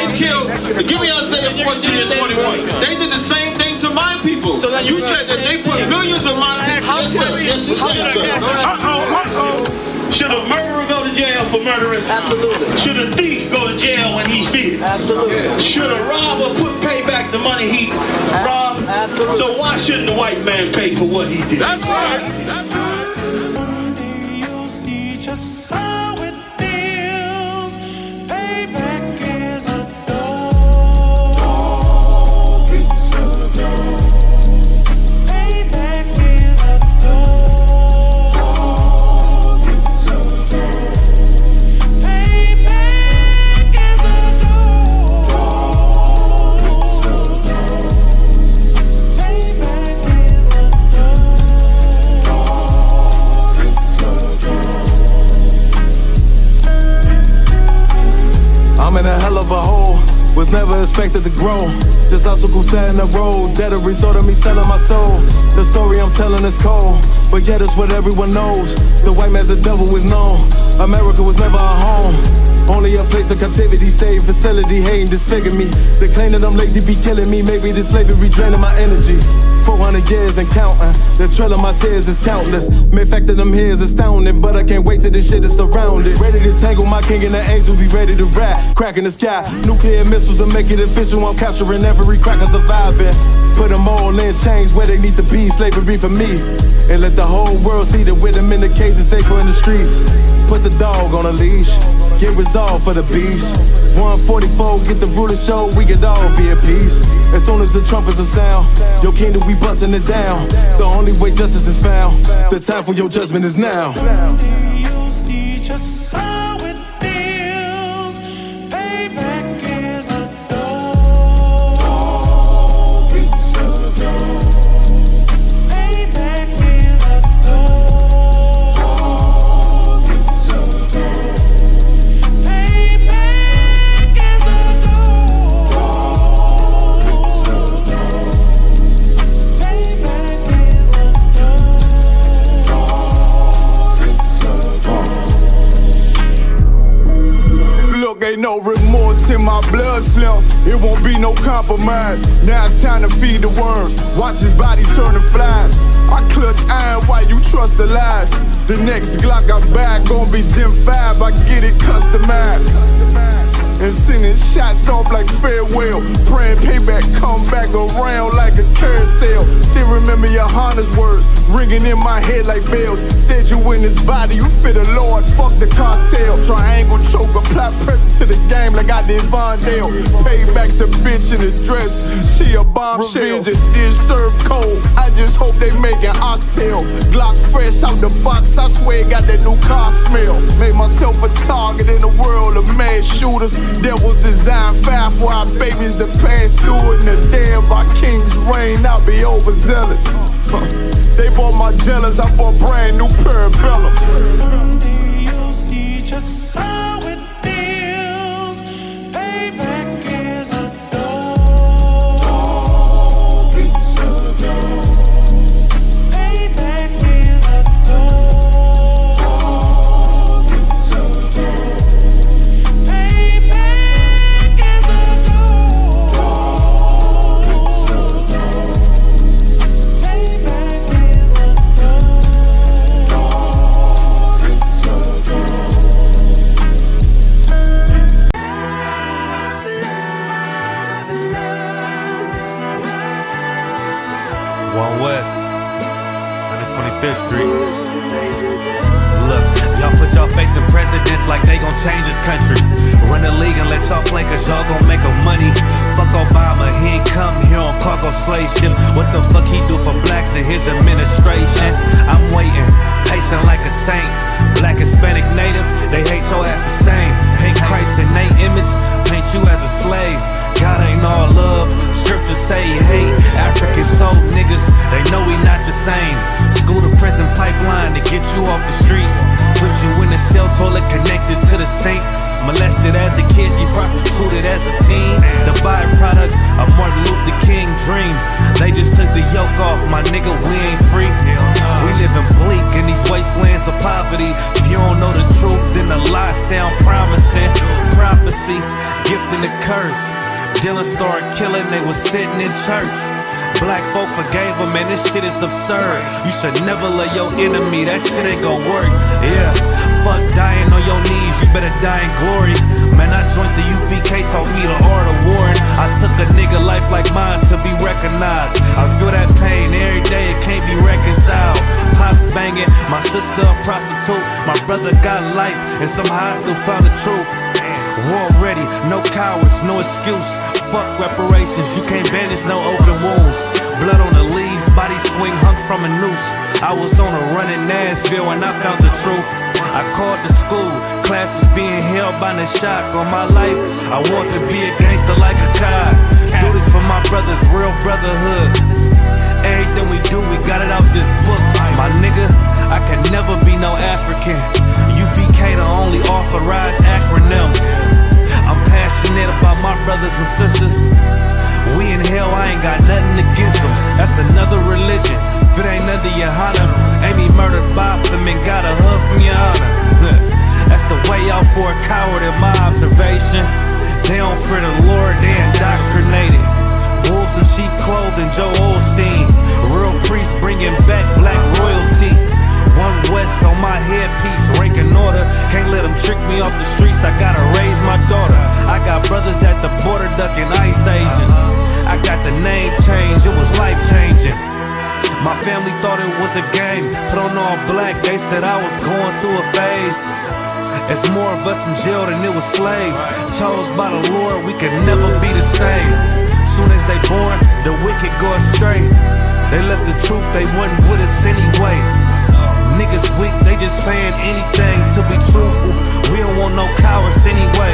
they killed, give me Isaiah 14 and 21. They did the same thing to my people. So you said that they put millions of my people. Yes, you said, sir. Should a murderer go to jail for murdering? Absolutely. Should a thief go to jail when he steals? Absolutely. Should a robber pay back the money he robbed? Absolutely. So why shouldn't the white man pay for what he did? That's right. That's right. One day you'll see just how it feels. Payback is a dog. It's a dog. Payback is a dog. It's a dog. Payback is a dog. It's a dog. Payback is a dog. It's a dog. I'm in a hell of a hole, was never expected to grow. Just hustle, go stand in the road. That a result of me selling my soul. The story I'm telling is cold, but yet it's what everyone knows. The white man's the devil is known. America was never a home, only a place of captivity, safe facility, hating, disfigure me. They claim that I'm lazy, be killing me. Maybe this slavery draining my energy. 400 years and counting. The trail of my tears is countless. Main fact that I'm here is astounding, but I can't wait till this shit is surrounded. Ready to tangle my king and the angel, be ready to rap. Crack in the sky, nuclear missiles will make it official. I'm capturing every cracker surviving. Put them all in chains where they need to be. Slavery for me. And let the whole world see that with them in the cage is safer in the streets. Put the dog on a leash. Get resolved for the beast. 144, get the ruler show, we could all be at peace. As soon as the trumpets are sound, your kingdom we busting it down. The only way justice is found, the time for your judgment is now. One day you'll see just how it feels. Payback is a dog. It's a dog. Payback is a dog. It's a dog. Payback is a dog. It's a dog. Payback is a dog. Look, ain't no remorse in my blood slim. It won't be no compromise. Now it's time to feed the worms. Watch his body turn to flies. I clutch iron while you trust the lies. The next Glock I buy gon' be Gen 5. I get it customized. And sending shots off like farewell. Praying payback come back around like a carousel. Still remember your Honda's words ringing in my head like bells. Said you in this body, you fit the Lord, fuck the cartel. Triangle choke, apply pressure to the game like I did Vondale. Payback's a bitch in a dress, she a bombshell. Revenge is served cold, I just hope they making oxtail. Glock fresh out the box, I swear it got that new car smell. Made myself a target in the world of mad shooters. That was designed fire for our babies to pass through it. And the day of our king's reign, I'll be overzealous. They bought my jealous, I bought brand new parabellums. Someday you'll see just how it feels. Payback is a dog. It's a dog. Payback is a dog. It's a dog. Payback is a dog. It's a dog. Payback is a dog. It's a dog. One West, 125th Street. Look, y'all put y'all faith in presidents like they gon' change this country. Run the league and let y'all play cause y'all gon' make a money. Fuck Obama, he ain't come here on cargo slave ship. What the fuck he do for blacks in his administration? I'm waiting, patient like a saint. Black, Hispanic, Native, they hate your ass the same. Paint Christ in they image, paint you as a slave. God ain't all love, scriptures say he hate. African soul niggas, they know we not the same. School to prison pipeline to get you off the streets. Put you in the cell toilet connected to the sink. Molested as a kid, she prostituted as a teen. The byproduct of Martin Luther King dream. They just took the yoke off, my nigga, we ain't free. We living bleak in these wastelands of poverty. If you don't know the truth, then the lie sound promising. Prophecy see, gift and the curse. Dylan started killing, they was sitting in church. Black folk forgave him, man, this shit is absurd. You should never love your enemy, that shit ain't gon' work. Yeah, fuck dying on your knees, you better die in glory. Man, I joined the UPK, taught me the art of warring. I took a nigga life like mine to be recognized. I feel that pain every day, it can't be reconciled. Pops banging, my sister a prostitute. My brother got life, and somehow I still found the truth. War ready, no cowards, no excuse. Fuck reparations, you can't bandage no open wounds. Blood on the leaves, body swing hung from a noose. I was on a run in Nashville and I found the truth. I called the school, classes being held by the shock on my life. I want to be a gangster like a cop. Do this for my brothers, real brotherhood. Everything we do, we got it out this book. My nigga, I can never be no African. UPK the only authorized acronym. I'm passionate about my brothers and sisters. We in hell, I ain't got nothing against them. That's another religion. If it ain't under your honor, ain't he murdered by them and got a hug from your honor. That's the way out for a coward in my observation. They don't fear the Lord, they indoctrinated. Wolves in sheep clothing, Joe Osteen. Real priests bringing back black royalty. One West on my headpiece, ranking order. Can't let them trick me off the streets, I gotta raise my daughter. I got brothers at the border ducking ICE agents. I got the name change, it was life changing. My family thought it was a game, put on all black, they said I was going through a phase. It's more of us in jail than it was slaves. Chose by the Lord, we could never be the same. Soon as they born, the wicked go astray. They left the truth, they wasn't with us anyway. Niggas weak, they just saying anything to be truthful. We don't want no cowards anyway.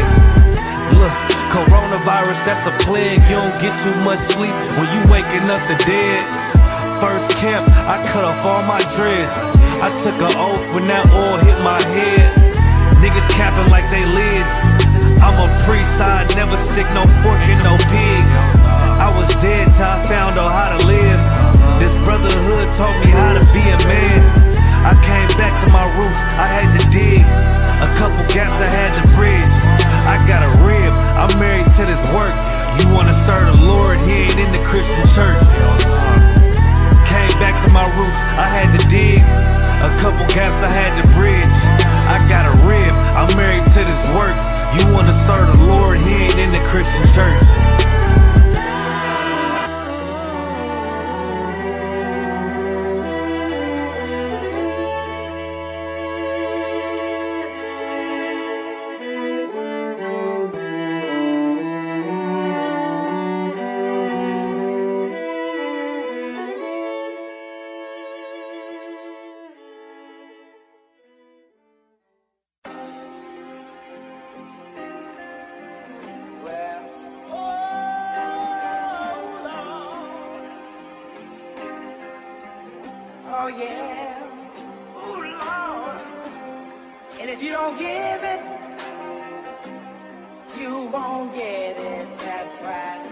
Look, coronavirus, that's a plague. You don't get too much sleep when you waking up the dead. First camp, I cut off all my dreads. I took an oath when that oil hit my head. Niggas capping like they lids. I'm a priest, I never stick no fork in no pig. I was dead till I found out how to live. This brotherhood taught me how to be a man. I came back to my roots, I had to dig. A couple gaps I had to bridge. I got a rib, I'm married to this work. You wanna serve the Lord, he ain't in the Christian church. Came back to my roots, I had to dig. A couple gaps I had to bridge. I got a rib, I'm married to this work. You wanna serve the Lord, he ain't in the Christian church. Oh yeah, ooh Lord. And if you don't give it, you won't get it, that's right.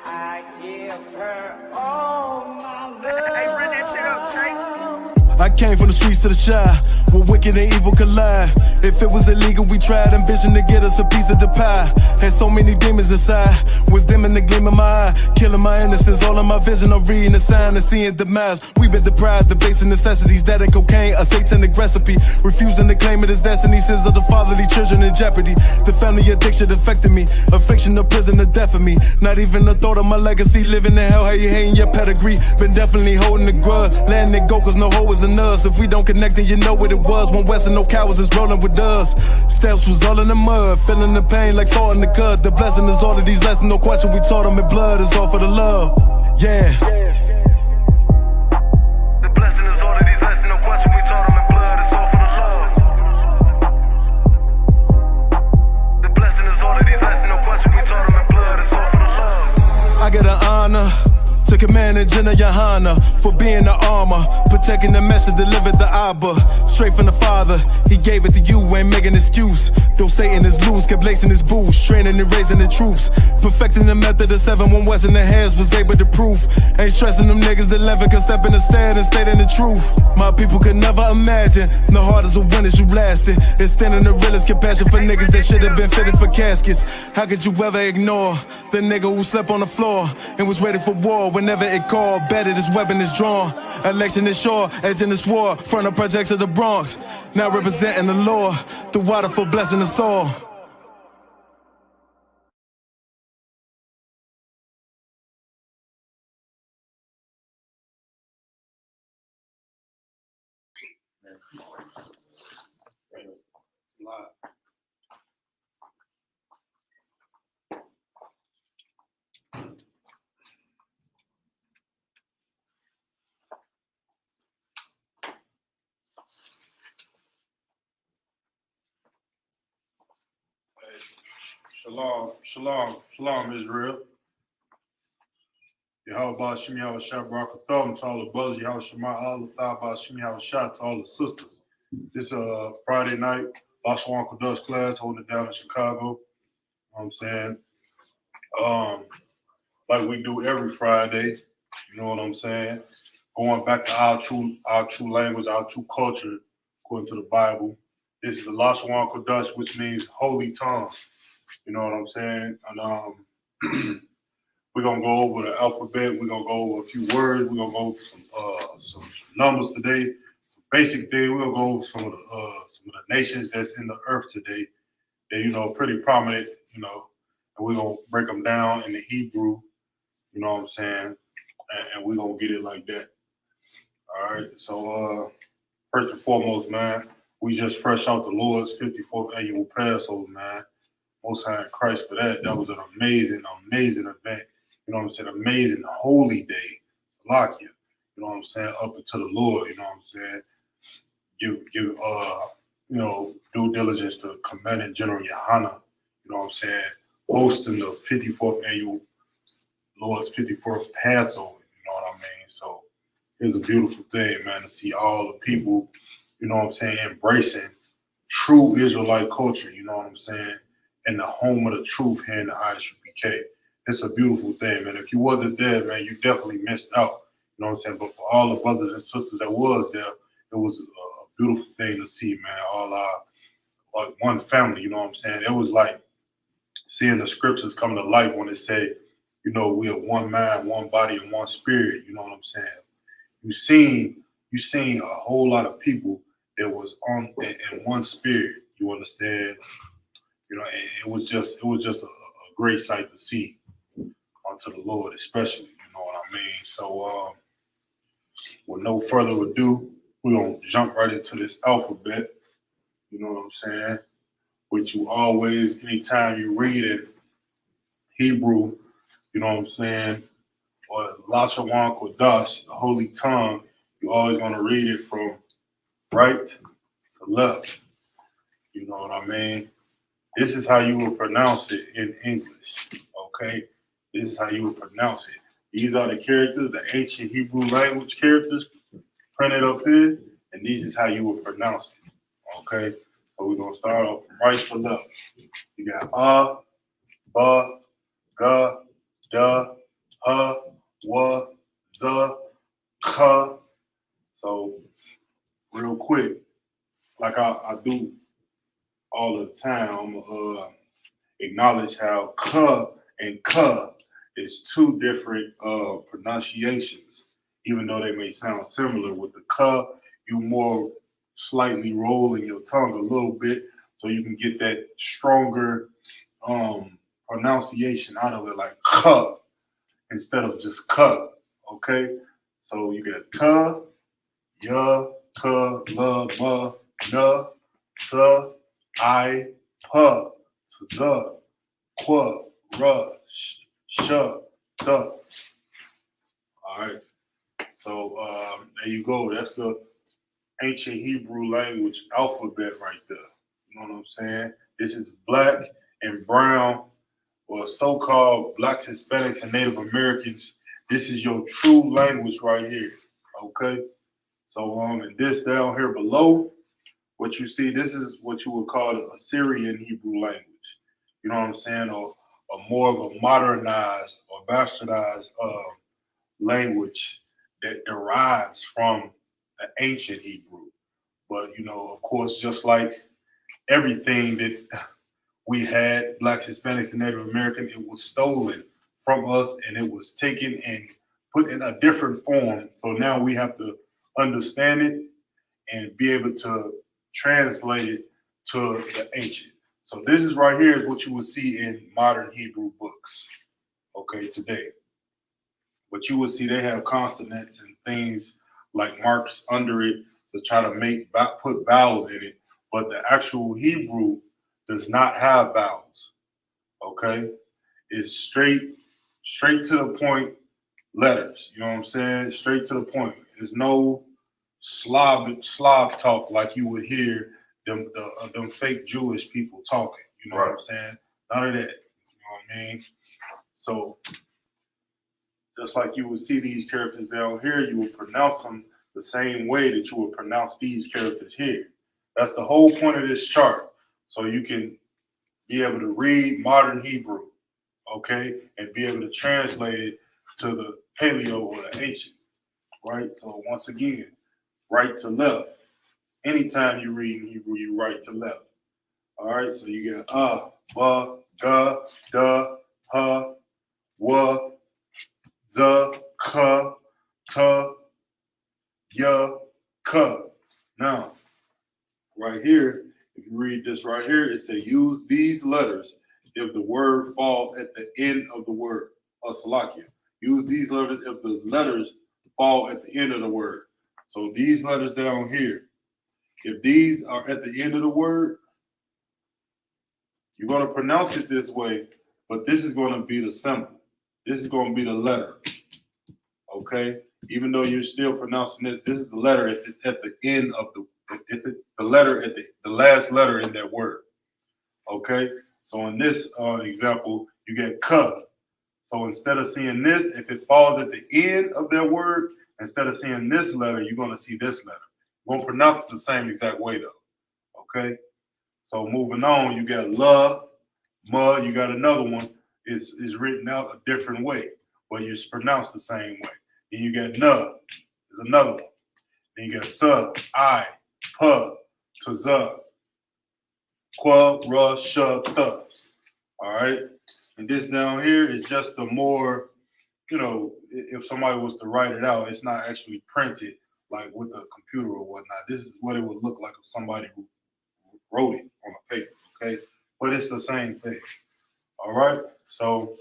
I give her all my love. Hey, run that shit up, Trace. I came from the streets to the shy, where wicked and evil collide. If it was illegal, we tried ambition to get us a piece of the pie. Had so many demons inside, was dim in the gleam of my eye. Killing my innocence, all of my vision, I'm reading the sign and seeing demise. We've been deprived of basic necessities, that and cocaine, a satanic recipe. Refusing to claim it as destiny, sins of the fatherly children in jeopardy. The family addiction affected me, affliction of prison, the death of me. Not even the thought of my legacy, living in hell, how you hating your pedigree. Been definitely holding the grudge, letting it go cause no hoe is in us. If we don't connect then you know what it was. One West and no cowards is rolling with us. Steps was all in the mud, feeling the pain like salt in the cut. The blessing is all of these lessons, no question we taught them in blood. It's all for the love, yeah. The blessing is all of these lessons, no question we taught them in blood. It's all for the love. The blessing is all of these lessons, no question we taught them in blood. It's all for the love. I get an honor to command and Jenna Johanna. for being the armor, protecting the message, delivered the Abba. Straight from the Father, he gave it to you, ain't making excuse. Though Satan is loose, kept lacing his boots, training and raising the troops. Perfecting the method of 7-1 West in the hands was able to prove. Ain't stressing them niggas that never can step in the stand and stating the truth. My people could never imagine the hardest of winners you lasted. Extending the realest compassion for niggas that should have been fitted for caskets. How could you ever ignore the nigga who slept on the floor and was ready for war whenever it called? Better this weapon is drawn. Election is sure, edging this war. Front of projects of the Bronx. Now representing the Lord. The water for blessing us all. Shalom, Israel. Yahweh Shemi Yahweh Barakatham to all the brothers, Yahweh Shema Allah Ta'ala Shemi Yahweh to all the sisters. This Friday night, Lashawan Qadash class holding it down in Chicago. You know what I'm saying? Like we do every Friday, you know what I'm saying? Going back to our true language, our true culture, according to the Bible. This is the Lashawan Qadash, which means holy tongue. You know what I'm saying? And we're gonna go over the alphabet. We're gonna go over a few words. We're gonna go over some numbers today, some basic things. We're gonna go over some of the nations that's in the earth today. They're pretty prominent. And we're gonna break them down in the Hebrew. You know what I'm saying? And we're gonna get it like that. All right. So first and foremost, man, we just fresh out the Lord's 54th annual Passover, man. Most High in Christ for that. That was an amazing event. You know what I'm saying? Amazing holy day. Lakia. You know what I'm saying? Up into the Lord. You know what I'm saying? Give due diligence to Commandant General Yohana. You know what I'm saying? Hosting the 54th annual Lord's 54th Passover. You know what I mean? So it's a beautiful thing, man, to see all the people, you know what I'm saying, embracing true Israelite culture. You know what I'm saying? And the home of the truth here in the Isupk. It's a beautiful thing, man. If you wasn't there, man, you definitely missed out. You know what I'm saying? But for all the brothers and sisters that was there, it was a beautiful thing to see, man. All our like one family, you know what I'm saying? It was like seeing the scriptures come to life when it said, we are one mind, one body, and one spirit. You know what I'm saying? You seen a whole lot of people that was in one spirit. You understand? And it was just a great sight to see unto the Lord, especially. You know what I mean? So, with no further ado, we're gonna jump right into this alphabet. You know what I'm saying? Which you always, anytime you read in Hebrew, you know what I'm saying, or Lashawan Qadash, the holy tongue, you always gonna read it from right to left. You know what I mean? This is how you would pronounce it in English, okay? This is how you would pronounce it. These are the characters, the ancient Hebrew language characters printed up here, and this is how you would pronounce it, okay? So we're gonna start off from right to left. You got ba, ga, da, ha, wa, za, ka. So real quick, like I do all the time, I'm gonna acknowledge how ka and ka is two different pronunciations, even though they may sound similar. With the ka, you more slightly roll in your tongue a little bit so you can get that stronger pronunciation out of it, like ka instead of just ka. Okay, so you got ta, ya, ka, la, ma, na, sa, I, pa, za, qua, ra, sha, da. All right. So there you go. That's the ancient Hebrew language alphabet right there. You know what I'm saying? This is black and brown, or so-called blacks, Hispanics, and Native Americans. This is your true language right here. Okay. So and this down here below, what you see, this is what you would call the Assyrian Hebrew language. You know what I'm saying? Or more of a modernized or bastardized language that derives from the ancient Hebrew. But of course, just like everything that we had, Blacks, Hispanics, and Native American, it was stolen from us and it was taken and put in a different form. So now we have to understand it and be able to translate it to the ancient. So this is right here is what you would see in modern Hebrew books, okay, today. But you will see they have consonants and things like marks under it to try to put vowels in it. But the actual Hebrew does not have vowels, okay? It's straight to the point letters, you know what I'm saying? Straight to the point. There's no Slav talk like you would hear them fake Jewish people talking, you know what I'm saying? None of that, you know what I mean? So just like you would see these characters down here, you would pronounce them the same way that you would pronounce these characters here. That's the whole point of this chart. So you can be able to read modern Hebrew, okay, and be able to translate it to the Paleo or the ancient, right? So once again, right to left. Anytime you read in Hebrew, you right to left. All right, so you got ba, ga, da, ha, wa, za, ka, ta, ya, ka. Now, right here, if you read this right here, it says use these letters if the word fall at the end of the word. Salakia. Use these letters if the letters fall at the end of the word. So these letters down here, if these are at the end of the word, you're going to pronounce it this way, but this is going to be the symbol. This is going to be the letter. Okay? Even though you're still pronouncing this is the letter if it's at the end of if it's the letter at the last letter in that word. Okay? So in this example, you get ka. So instead of seeing this, if it falls at the end of that word, instead of seeing this letter, you're going to see this letter. You won't pronounce it the same exact way though. Okay? So moving on, you got la, ma, you got another one. Is written out a different way, but it's pronounced the same way. Then you got na, is another one. Then you got sa, I, pa, taza, qua, ra, sha, ta. All right? And this down here is just the more, if somebody was to write it out, it's not actually printed like with a computer or whatnot. This is what it would look like if somebody wrote it on a paper, okay? But it's the same thing. All right? So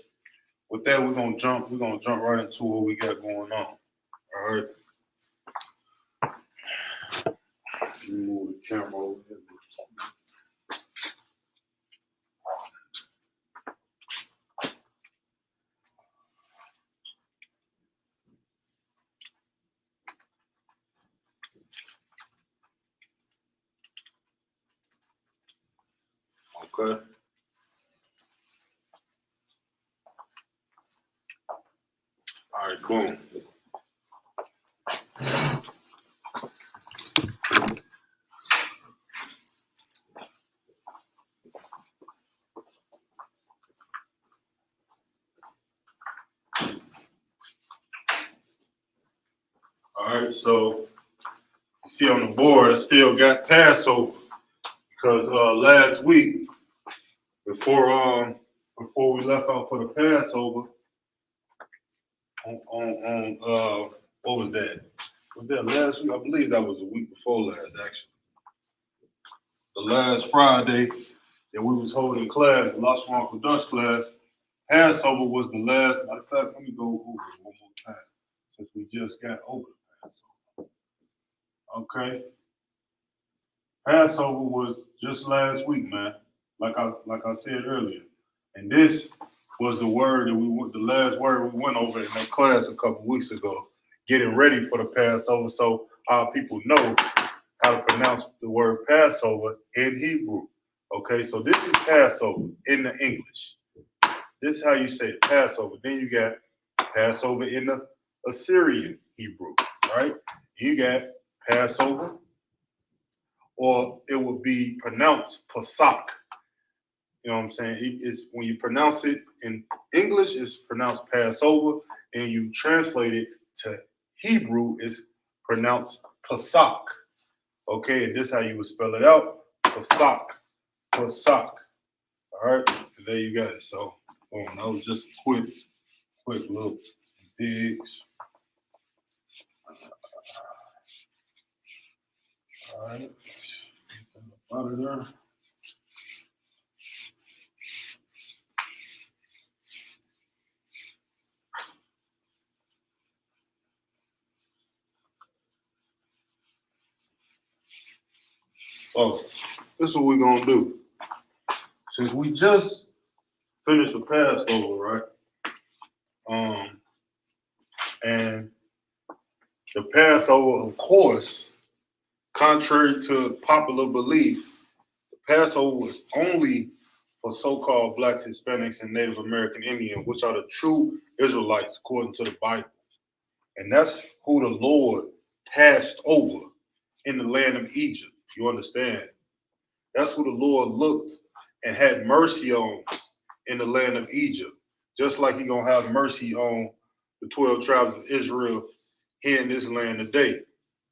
with that, we're gonna jump right into what we got going on. All right. Let me move the camera over here. Okay. All right, boom. All right, so you see on the board, I still got Passover because last week, before we left out for the Passover, on what was that? Was that last week? I believe that was the week before last, actually. The last Friday that we was holding class, the Lashawan Qadash class, Passover was the last. Matter of fact, let me go over it one more time since we just got over the Passover. Okay. Passover was just last week, man. Like I said earlier. And this was the word that the last word we went over in that class a couple weeks ago, getting ready for the Passover so our people know how to pronounce the word Passover in Hebrew. Okay, so this is Passover in the English. This is how you say it, Passover. Then you got Passover in the Assyrian Hebrew, right? You got Passover, or it would be pronounced Pesach. You know what I'm saying? It's when you pronounce it in English, it's pronounced Passover, and you translate it to Hebrew, it's pronounced Pesach. Okay, and this is how you would spell it out: Pesach, Pesach. All right, and there you got it. So, boom, that was just a quick little digs. All right, out of there. Oh, this is what we're gonna do. Since we just finished the Passover, right? And the Passover, of course, contrary to popular belief, the Passover was only for so-called Blacks, Hispanics, and Native American Indians, which are the true Israelites according to the Bible. And that's who the Lord passed over in the land of Egypt. You understand? That's who the Lord looked and had mercy on in the land of Egypt. Just like He's going to have mercy on the 12 tribes of Israel here in this land today.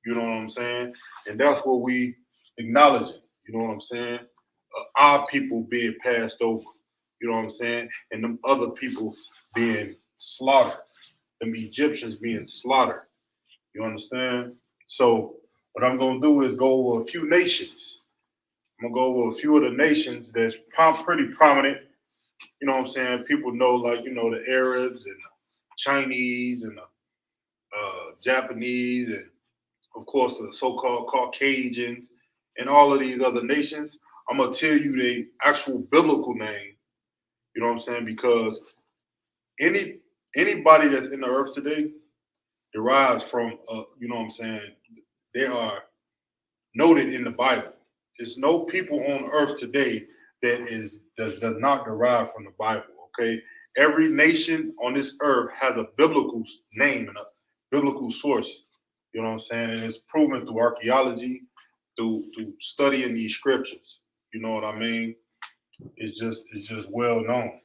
You know what I'm saying? And that's what we acknowledge it. You know what I'm saying? Our people being passed over. You know what I'm saying? And them other people being slaughtered. Them Egyptians being slaughtered. You understand? So what I'm going to do is go over a few nations. I'm going to go over a few of the nations that's pretty prominent. You know what I'm saying? People know, like, you know, the Arabs and the Chinese and the Japanese and, of course, the so-called Caucasians and all of these other nations. I'm going to tell you the actual biblical name. You know what I'm saying? Because anybody that's in the earth today derives from, you know what I'm saying? They are noted in the Bible. There's no people on earth today that does not derive from the Bible, okay? Every nation on this earth has a biblical name and a biblical source, you know what I'm saying? And it's proven through archaeology, through studying these scriptures, you know what I mean? It's just well known.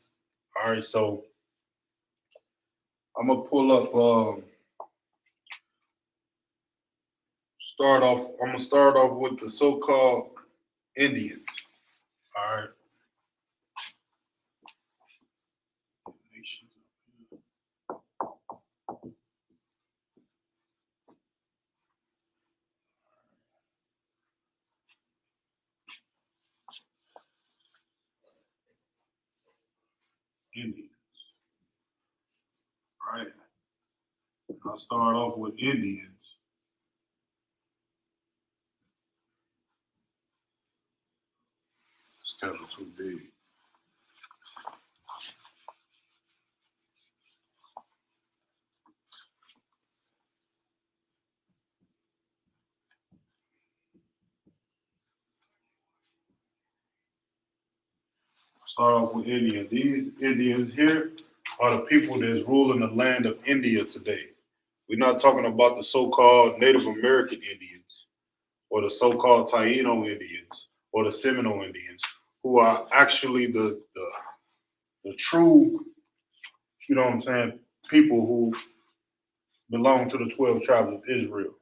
All right, so I'm gonna pull up, I'm gonna start off with the so-called Indians, all right? Indians, right? I'll start off with Indians. It's kind of too big. Start off with Indians. These Indians here are the people that's ruling the land of India today. We're not talking about the so-called Native American Indians or the so-called Taino Indians or the Seminole Indians, who are actually the true, you know what I'm saying, people who belong to the 12 tribes of Israel.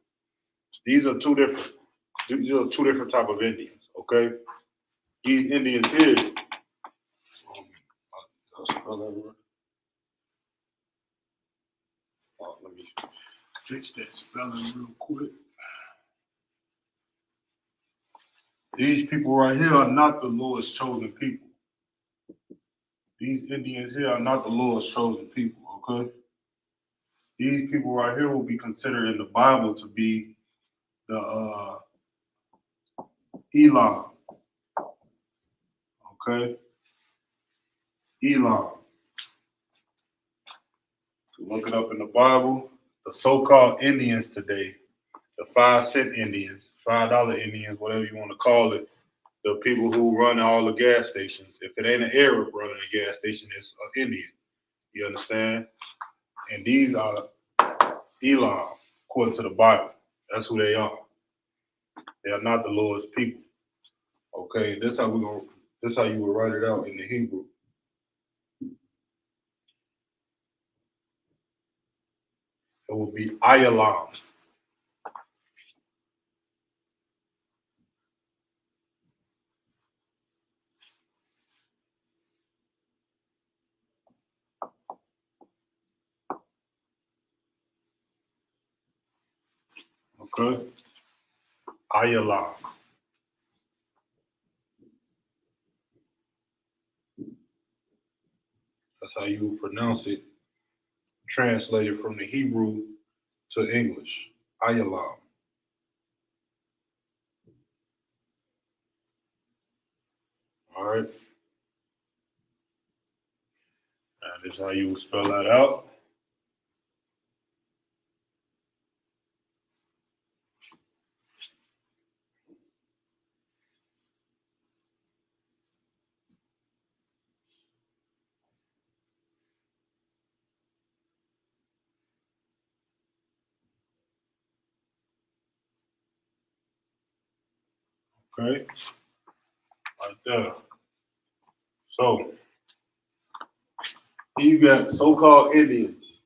These are two different type of Indians, okay? These Indians here, I'll spell that word. Let me fix that spelling real quick. These people right here are not the Lord's chosen people. These Indians here are not the Lord's chosen people, okay? These people right here will be considered in the Bible to be the Elam, okay? Elam. Look it up in the Bible. The so-called Indians today, the 5-cent Indians, $5 Indians, whatever you want to call it, the people who run all the gas stations. If it ain't an Arab running a gas station, it's an Indian. You understand? And these are Elam, according to the Bible. That's who they are. They are not the Lord's people. Okay, that's how you would write it out in the Hebrew. It will be Ayalam. Okay? Ayalam. That's how you would pronounce it, translated from the Hebrew to English. Ayalam. All right? That is how you would spell that out. Okay? Right there. So, here you got so-called Indians.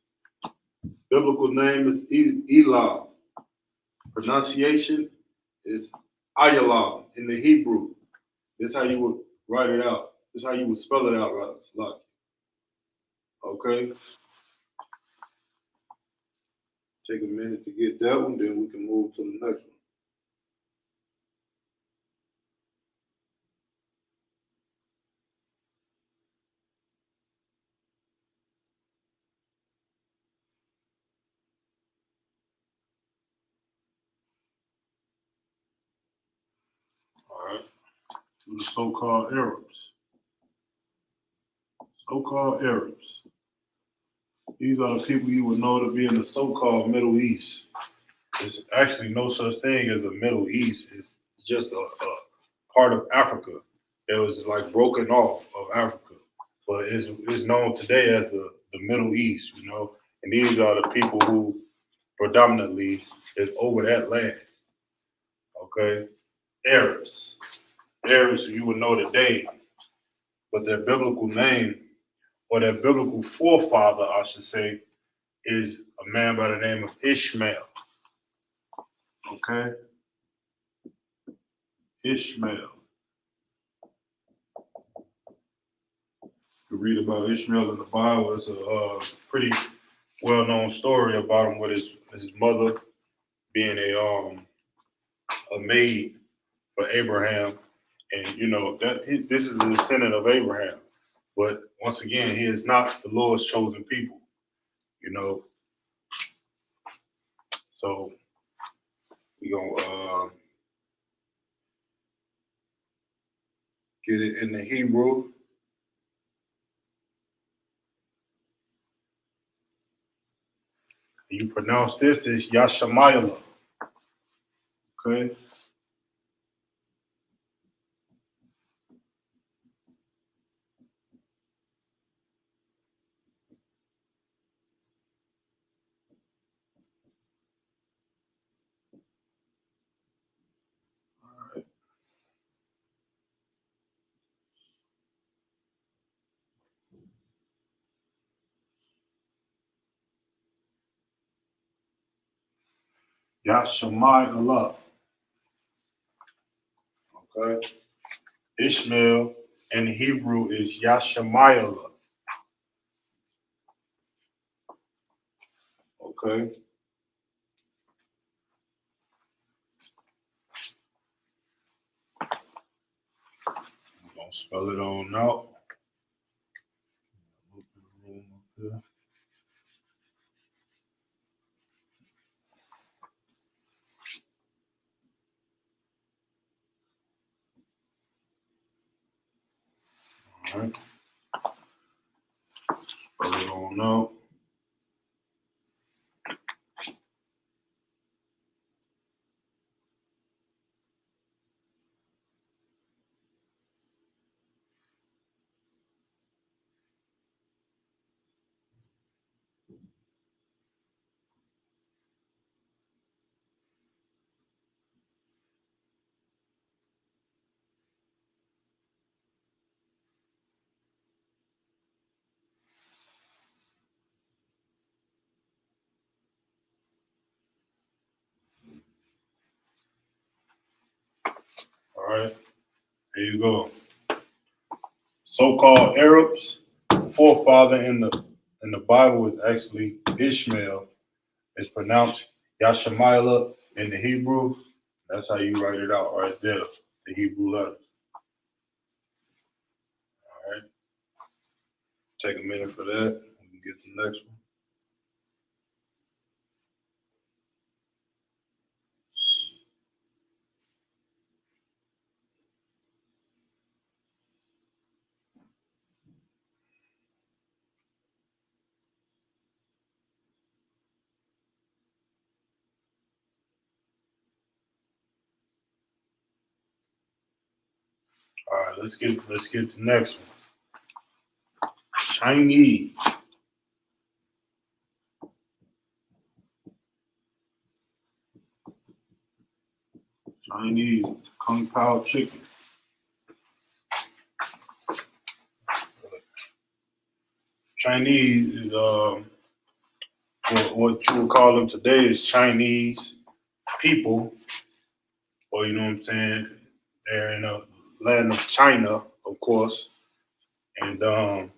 Biblical name is Elam. Pronunciation is Ayalam in the Hebrew. This is how you would write it out. This is how you would spell it out, right? Like, okay? Take a minute to get that one, then we can move to the next one. All right, to the so-called Arabs. So-called Arabs. These are the people you would know to be in the so-called Middle East. There's actually no such thing as a Middle East. It's just a part of Africa that was like broken off of Africa. But it's known today as the Middle East, you know. And these are the people who predominantly is over that land. Okay? Arabs. Arabs you would know today, but their biblical name, or their biblical forefather, I should say, is a man by the name of Ishmael. Okay? Ishmael. You read about Ishmael in the Bible. It's a pretty well-known story about him with his mother being a maid for Abraham, and you know this is the descendant of Abraham. But once again, he is not the Lord's chosen people. You know, so we gonna get it in the Hebrew. You pronounce this as Yashamayla. Okay. Yashamayla. Okay. Ishmael in Hebrew is Yashamayla. Okay. I'm gonna spell it on out. All right. Spell it on out. All right, here you go. So-called Arabs, forefather in the Bible is actually Ishmael. It's pronounced Yashamila in the Hebrew. That's how you write it out right there, the Hebrew letters. All right. Take a minute for that. We can get the next one. All right, let's get the next one. Chinese. Chinese Kung Pao chicken. Chinese is what you would call them today is Chinese people, or you know what I'm saying? They're in the land of China, of course, and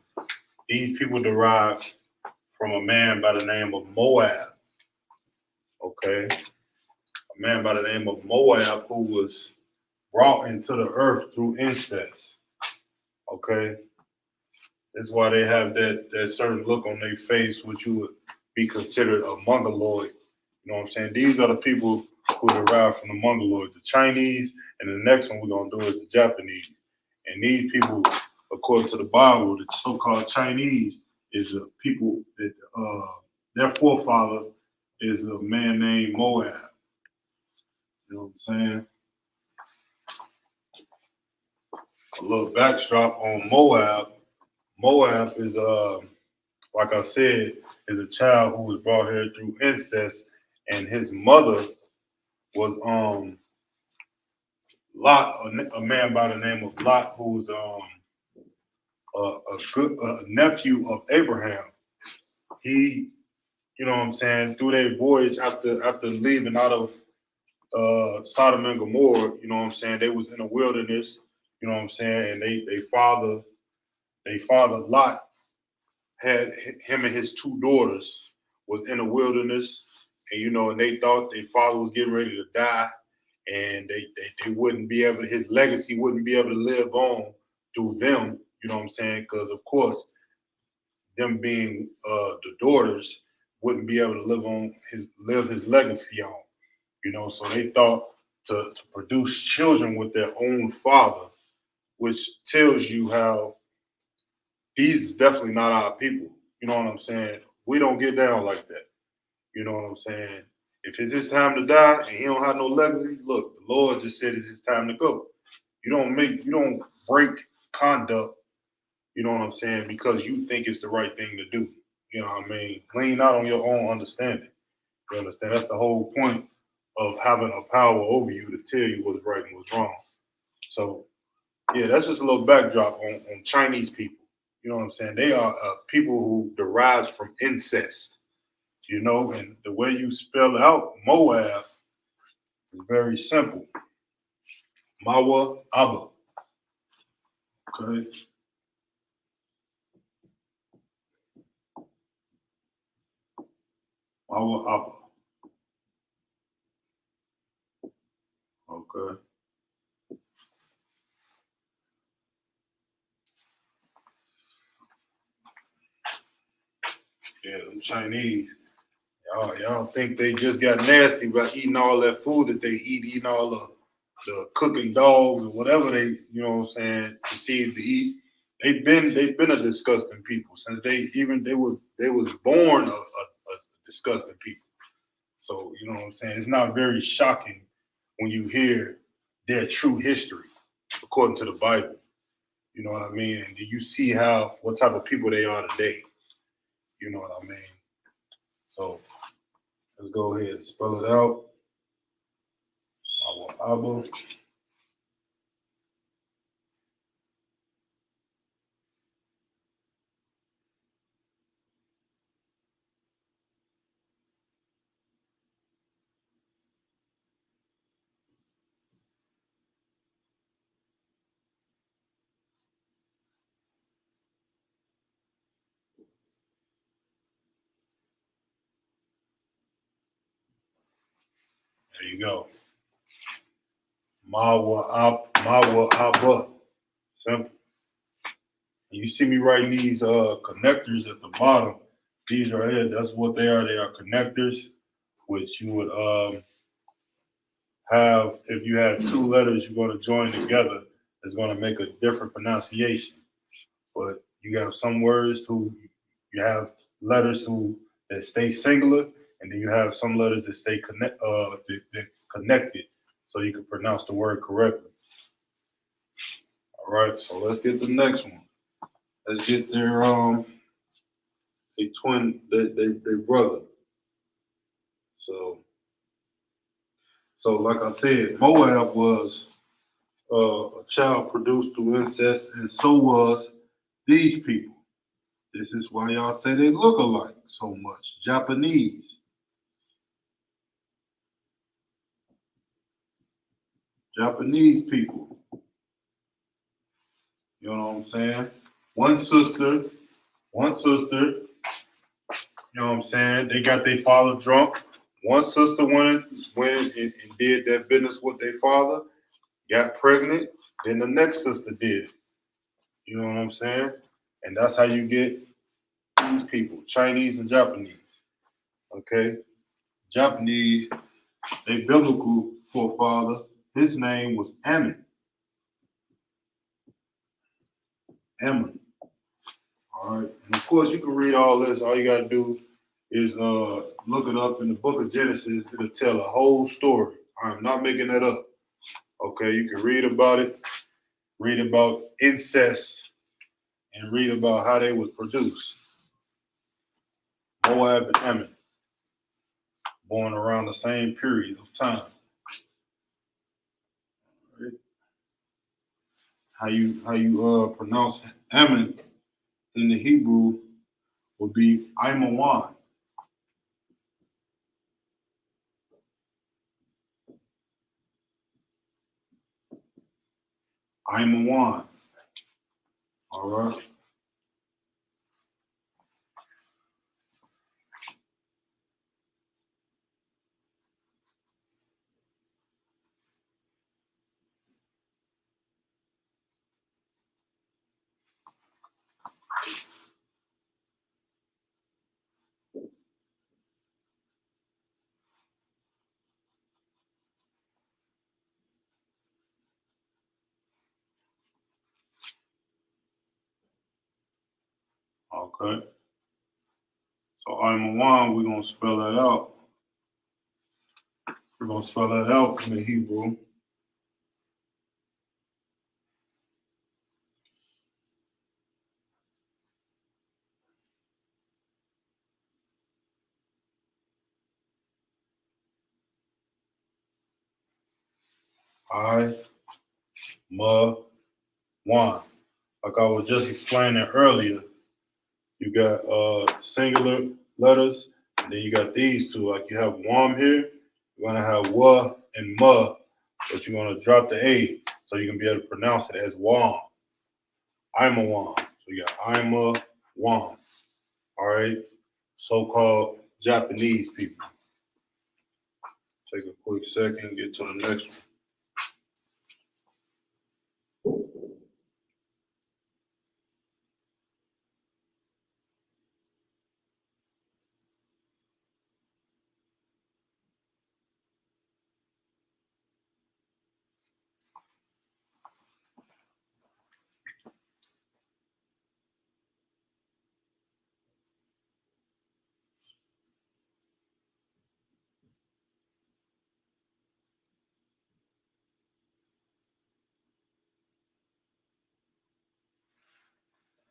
these people derive from a man by the name of Moab. Okay, a man by the name of Moab who was brought into the earth through incest. Okay, that's why they have that certain look on their face, which you would be considered a mongoloid. You know what I'm saying? These are the people who derive from the mongoloid, the Chinese, and the next one we're gonna do is the Japanese. And these people, according to the Bible, the so-called Chinese is the people that their forefather is a man named Moab. You know what I'm saying? A little backdrop on Moab. Moab is like I said, is a child who was brought here through incest, and his mother was Lot, a man by the name of Lot, who's a nephew of Abraham. He, you know what I'm saying, through their voyage after leaving out of Sodom and Gomorrah, you know what I'm saying, they was in the wilderness, you know what I'm saying, and they father Lot had him and his two daughters was in the wilderness, and you know, and they thought their father was getting ready to die, and they wouldn't be able, his legacy wouldn't be able to live on through them, you know what I'm saying? Because of course, them being the daughters wouldn't be able to live his legacy on, you know. So they thought to produce children with their own father, which tells you how these is definitely not our people. You know what I'm saying? We don't get down like that. You know what I'm saying? If it's his time to die and he don't have no legacy, look, the Lord just said it's his time to go. You don't break conduct, you know what I'm saying, because you think it's the right thing to do. You know what I mean? Lean not on your own understanding. You understand? That's the whole point of having a power over you to tell you what's right and what's wrong. So, yeah, that's just a little backdrop on Chinese people. You know what I'm saying? They are people who derives from incest, you know, and the way you spell out Moab is very simple. Mawa Abba. Okay. Mawa Abba. Okay. Yeah, them Chinese. Y'all think they just got nasty by eating all that food that they eating all the cooking dogs or whatever they, you know what I'm saying, perceive to eat. They've been a disgusting people since they was born a disgusting people. So, you know what I'm saying? It's not very shocking when you hear their true history according to the Bible. You know what I mean? And do you see what type of people they are today? You know what I mean? So let's go ahead and spell it out. Abba. There you go. Mawa Abba. Simple. You see me writing these connectors at the bottom. These are it. That's what they are. They are connectors, which you would have if you had two letters you're going to join together. It's going to make a different pronunciation. But you have some words you have letters that stay singular, and then you have some letters that stay connected, so you can pronounce the word correctly. All right, so let's get the next one. Let's get their twin, their brother. So like I said, Moab was a child produced through incest, and so was these people. This is why y'all say they look alike so much. Japanese. Japanese people. You know what I'm saying? One sister. You know what I'm saying? They got their father drunk. One sister went and did that business with their father, got pregnant, then the next sister did it. You know what I'm saying? And that's how you get these people, Chinese and Japanese. Okay? Japanese, their biblical forefather, his name was Ammon. Ammon. All right. And of course, you can read all this. All you got to do is look it up in the book of Genesis. It'll tell a whole story. I'm not making that up. Okay, you can read about it, read about incest, and read about how they was produced. Moab and Ammon, born around the same period of time. Right. How you pronounce Ammon in the Hebrew would be Imawan. Imawan. All right. Okay. So Imawan, we're gonna spell that out. We're gonna spell that out in the Hebrew. Imawan. Like I was just explaining earlier, you got singular letters, and then you got these two. Like you have Wam here, you're gonna have Wa and Ma, but you're gonna drop the A so you can be able to pronounce it as Wam. Imawan. So you got Ima Wam. All right, so-called Japanese people. Take a quick second, get to the next one.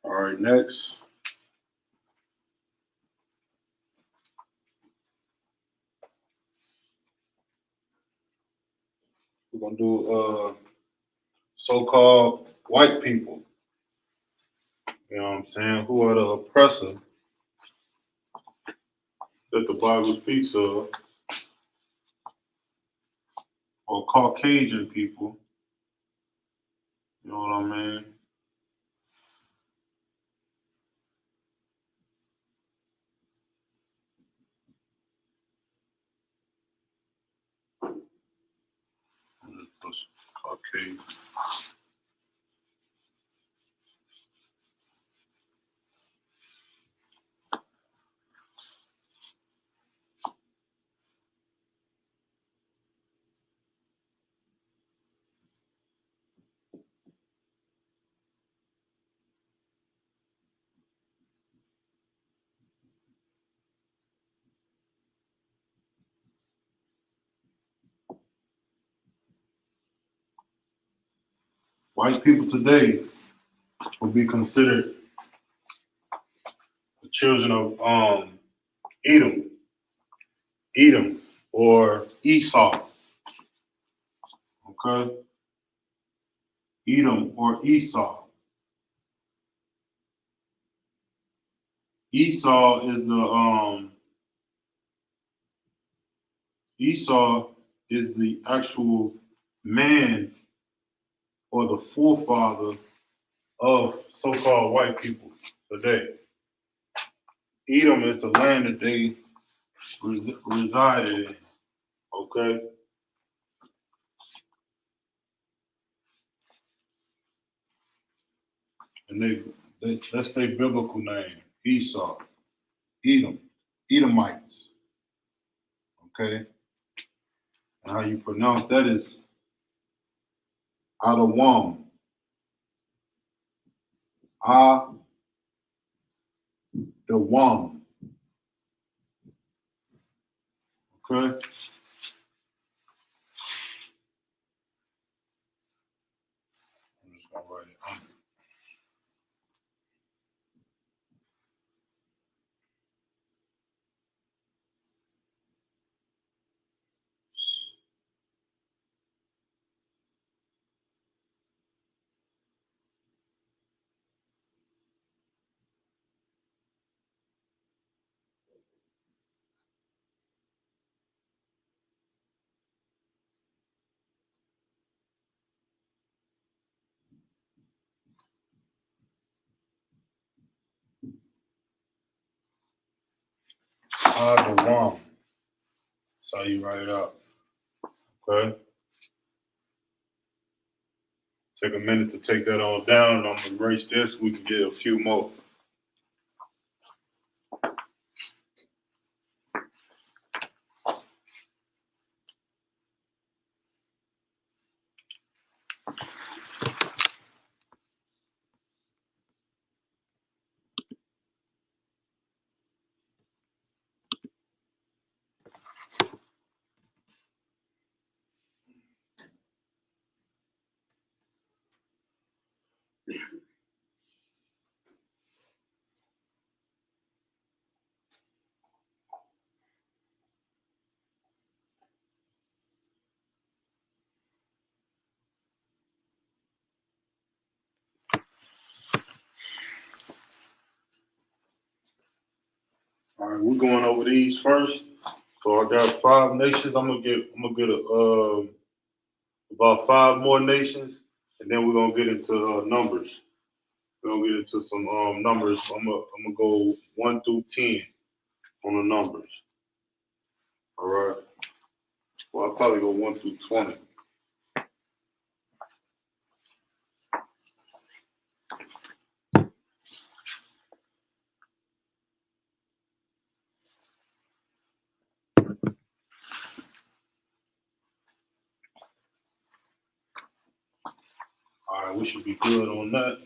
All right, next. We're gonna do so-called white people. You know what I'm saying? Who are the oppressor that the Bible speaks of, or Caucasian people. You know what I mean? page. White people today will be considered the children of Edom or Esau. Okay? Edom or Esau. Esau is the actual man or the forefather of so-called white people today. Edom is the land that they resided in. Okay? And that's their biblical name, Esau, Edom, Edomites. Okay? And how you pronounce that is Adawam. Adawam. Okay? I'm just gonna write it under. Adawam. That's how you write it out. Okay? Take a minute to take that all down, and I'm gonna erase this. We can get a few more. All right, we're going over these first. So I got 5 nations. I'm gonna get about 5 more nations, and then we're gonna get into numbers. We're gonna get into some numbers. I'm gonna go 1 through 10 on the numbers. All right. Well, I'll probably go 1 through 20. All right, we should be good on that.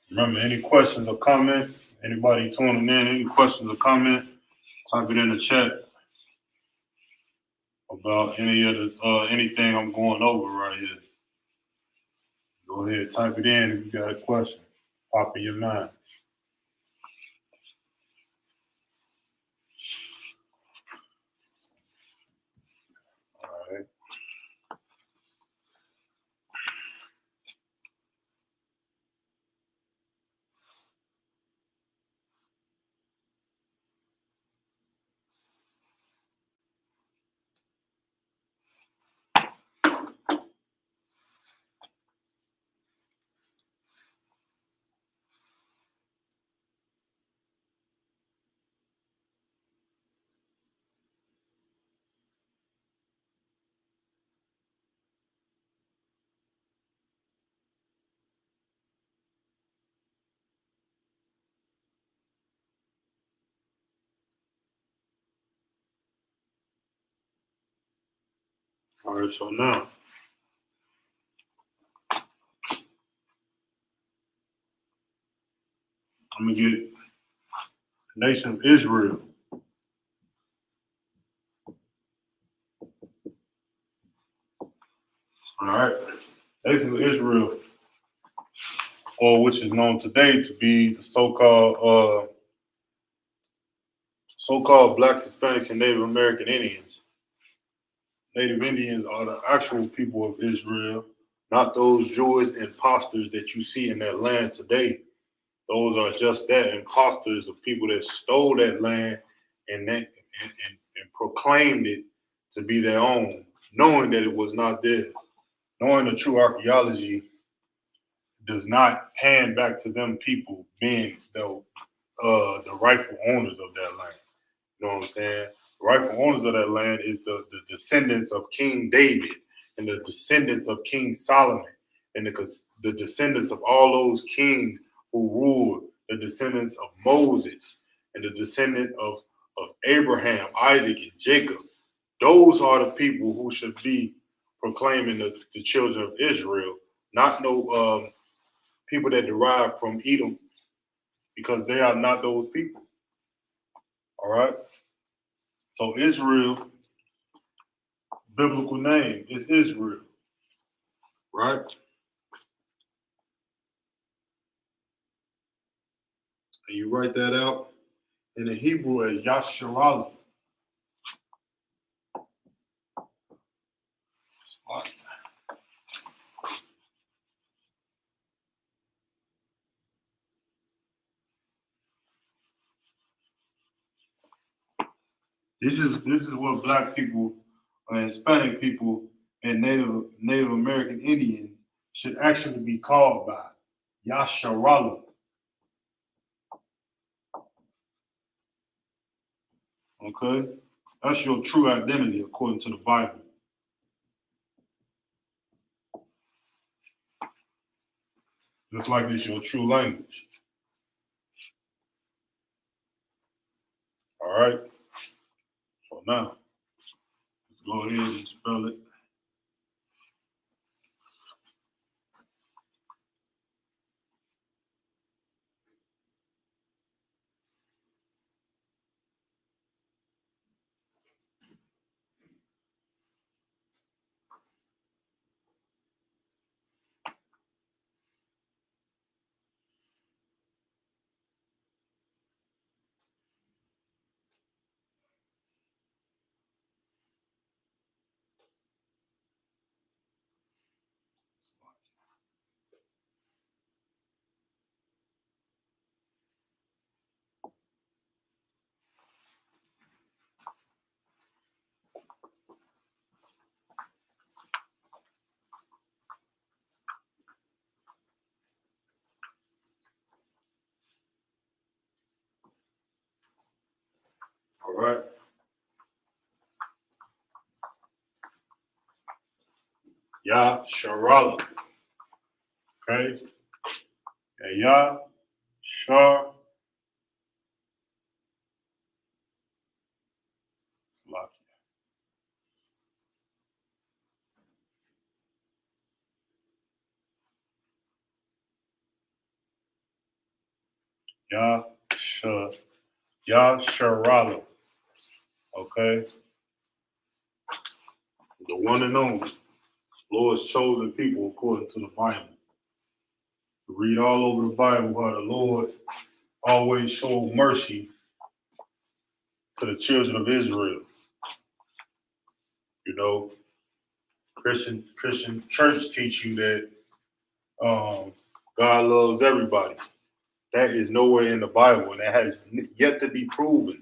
Remember, any questions or comments? Anybody tuning in? Any questions or comment? Type it in the chat about any of the anything I'm going over right here. Go ahead, type it in if you got a question. Pop in your mind. All right. All right, so now I'm gonna get the nation of Israel. All right, nation of Israel, or which is known today to be the so-called Blacks, Hispanics, and Native American Indians. Native Indians are the actual people of Israel, not those Jewish imposters that you see in that land today. Those are just that, imposters of people that stole that land and proclaimed it to be their own, knowing that it was not theirs. Knowing the true archaeology does not pan back to them people being the rightful owners of that land. You know what I'm saying? The rightful owners of that land is the descendants of King David and the descendants of King Solomon and the descendants of all those kings who ruled, the descendants of Moses and the descendant of Abraham, Isaac, and Jacob. Those are the people who should be proclaiming the children of Israel, not no people that derive from Edom, because they are not those people. All right? So Israel, biblical name is Israel, right? And you write that out in the Hebrew as Yasharallah. This is what Black people, Hispanic people, and Native American Indians should actually be called by. Yasharallah. Okay? That's your true identity according to the Bible. Just like it's your true language. All right? So now, let's go ahead and spell it. All right? Yasharallah. Okay? And Yashar. Yasharallah. Okay? The one and only Lord's chosen people according to the Bible. You read all over the Bible how the Lord always showed mercy to the children of Israel. You know, Christian church teach you that God loves everybody. That is nowhere in the Bible, and that has yet to be proven.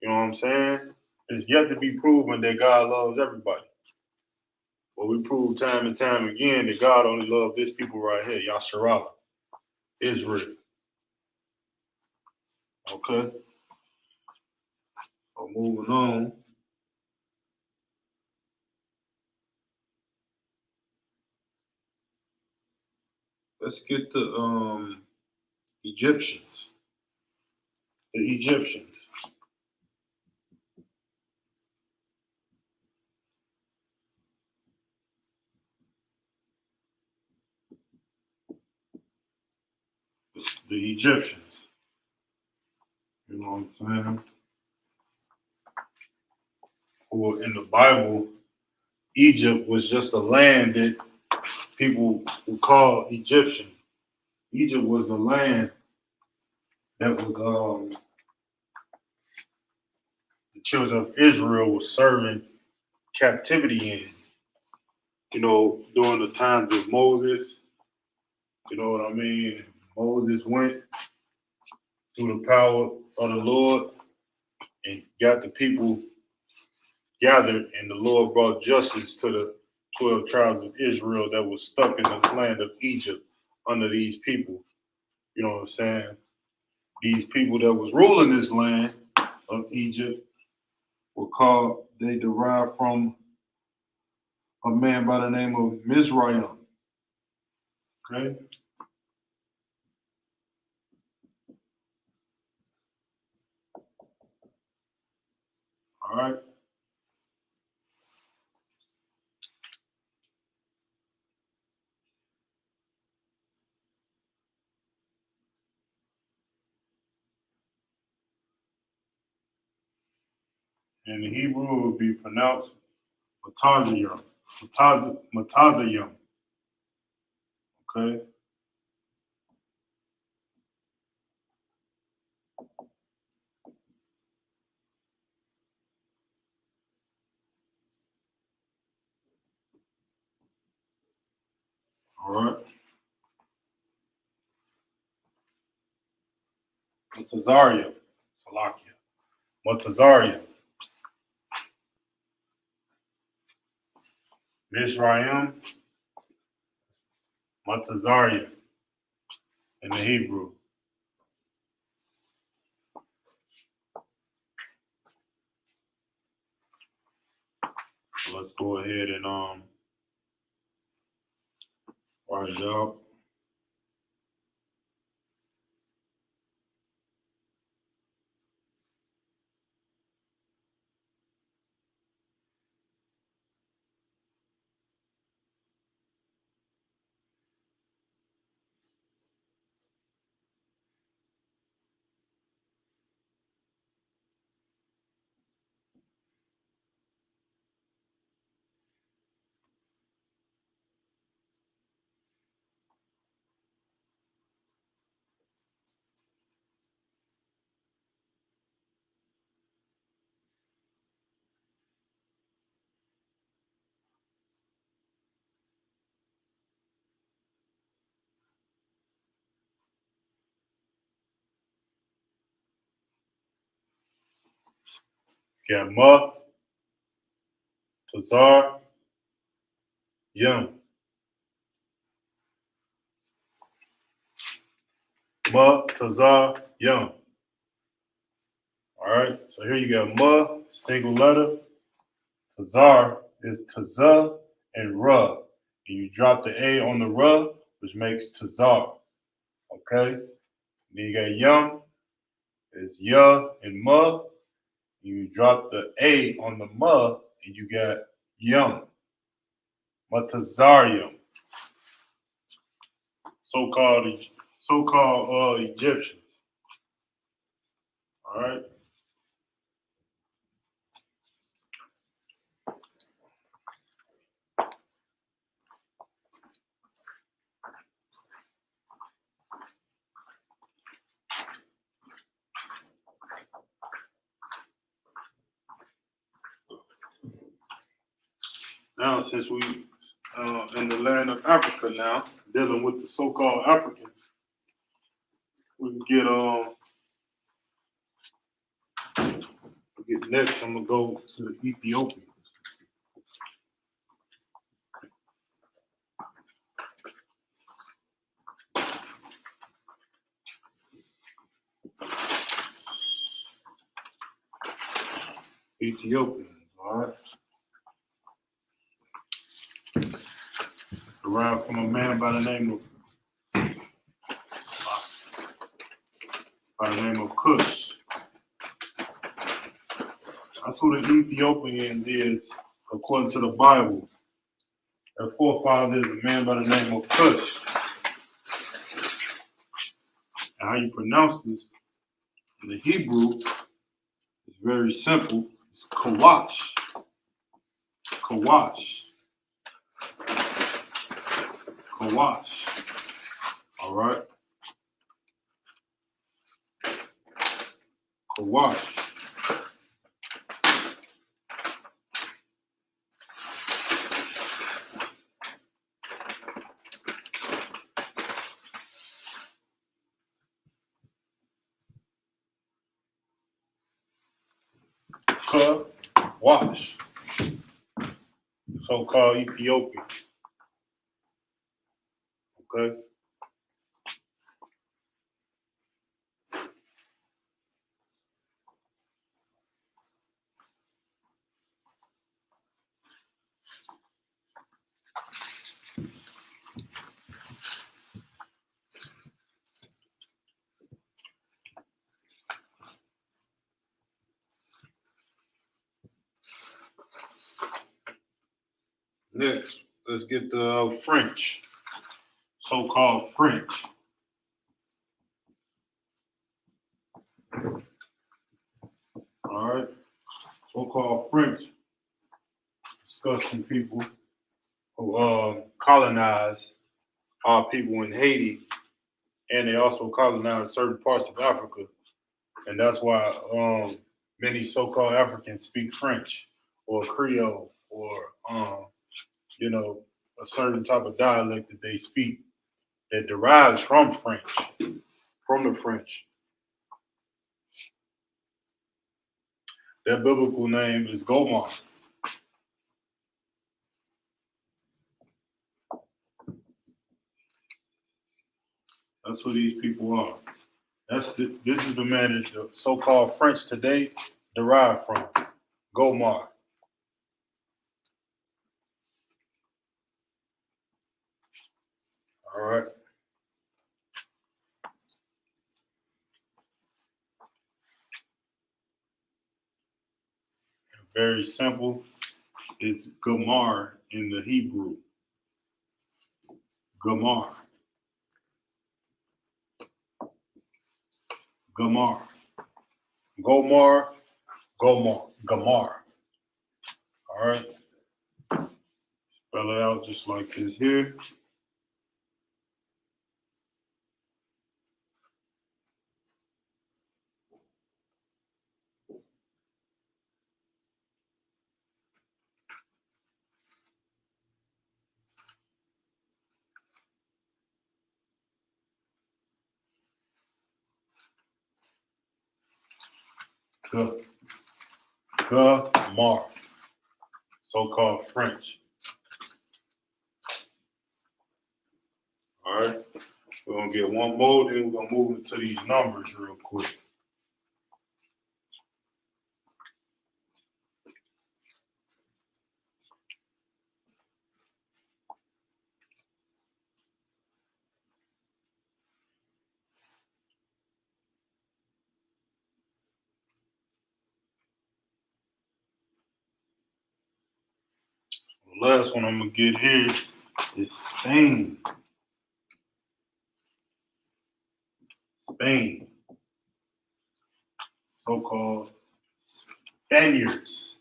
You know what I'm saying? It's yet to be proven that God loves everybody. But we prove time and time again that God only loves this people right here, Yasharallah, Israel. Okay? So moving on. Let's get to Egyptians. The Egyptians. the Egyptians. You know what I'm saying? Or in the Bible, Egypt was just a land that people would call Egyptian. Egypt was the land that was the children of Israel was serving captivity in. You know, during the times of Moses, you know what I mean? Moses went through the power of the Lord and got the people gathered, and the Lord brought justice to the 12 tribes of Israel that was stuck in this land of Egypt under these people. You know what I'm saying? These people that was ruling this land of Egypt were called, they derived from a man by the name of Mizraim. Okay? All right? And the Hebrew would be pronounced Matazayim. Matazayim. Okay? All right? Matazarium. Salakia. Matazarium. Mizraim. Matazarium in the Hebrew. So let's go ahead and write it out. Got Ma, Tazar, Yum. Ma, Tazar, Yum. All right, so here you got Ma, single letter. Tazar is Tazah and Ra. And you drop the A on the Ra, which makes Tazar. Okay? Then you got Yum, is Ya and Ma. You drop the A on the Ma, and you got Yum. Matazarium. So-called Egyptians. All right? Now, since we in the land of Africa now, dealing with the so-called Africans, we can get next. I'm gonna go to the Ethiopians. All right. Derived from a man by the name of Cush. That's who the Ethiopian is, according to the Bible. Their forefather is a man by the name of Cush. And how you pronounce this in the Hebrew is very simple. It's kawash. Kawash. Kawash. All right. Kawash. Kawash. So-called Ethiopian. Okay. Next, let's get the French. So-called French. All right. So-called French. Disgusting people who colonized our people in Haiti, and they also colonized certain parts of Africa. And that's why many so-called Africans speak French or Creole or a certain type of dialect that they speak that derives from French, from the French. Their biblical name is Gomar. That's who these people are. This is the man that the so-called French today derived from. Gomar. All right. Very simple. It's Gomar in the Hebrew. Gomar. Gomar. Gomar. Gomar. Gomar. All right. Spell it out just like this here. Gomar. So-called French. All right. We're going to get one more, then we're going to move into these numbers real quick. The last one I'm going to get here is Spain. Spain. So-called Spaniards.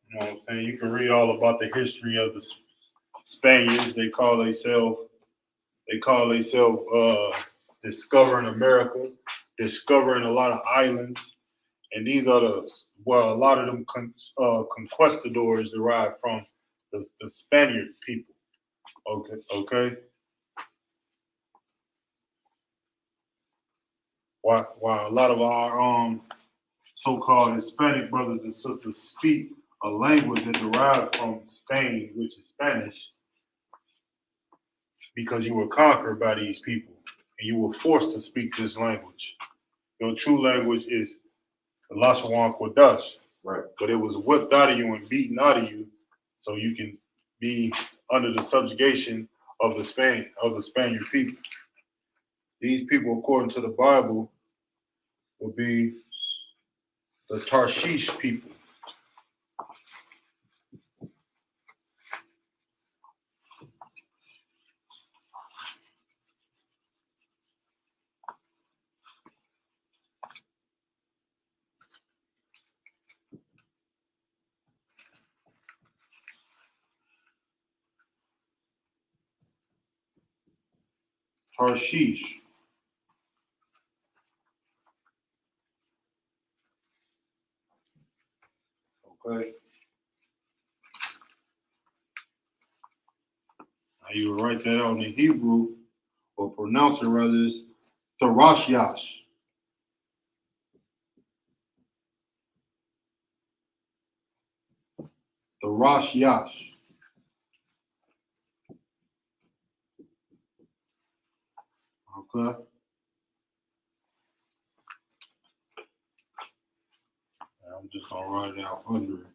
You know what I'm saying? You can read all about the history of the Spaniards. They call themselves discovering America, discovering a lot of islands, and these are a lot of them conquistadors derived from the Spaniard people. Okay. While a lot of our so-called Hispanic brothers and sisters speak a language that derives from Spain, which is Spanish, because you were conquered by these people and you were forced to speak this language. Your true language is the Lashawan Qadash. Right. But it was whipped out of you and beaten out of you so you can be under the subjugation of the Spaniard people. These people, according to the Bible, will be the Tarshish people. Tarshish. Okay. Now you will write that out in Hebrew, or pronounce it rather as Tharashyash. Tharashyash. Okay. I'm just gonna write it out under it.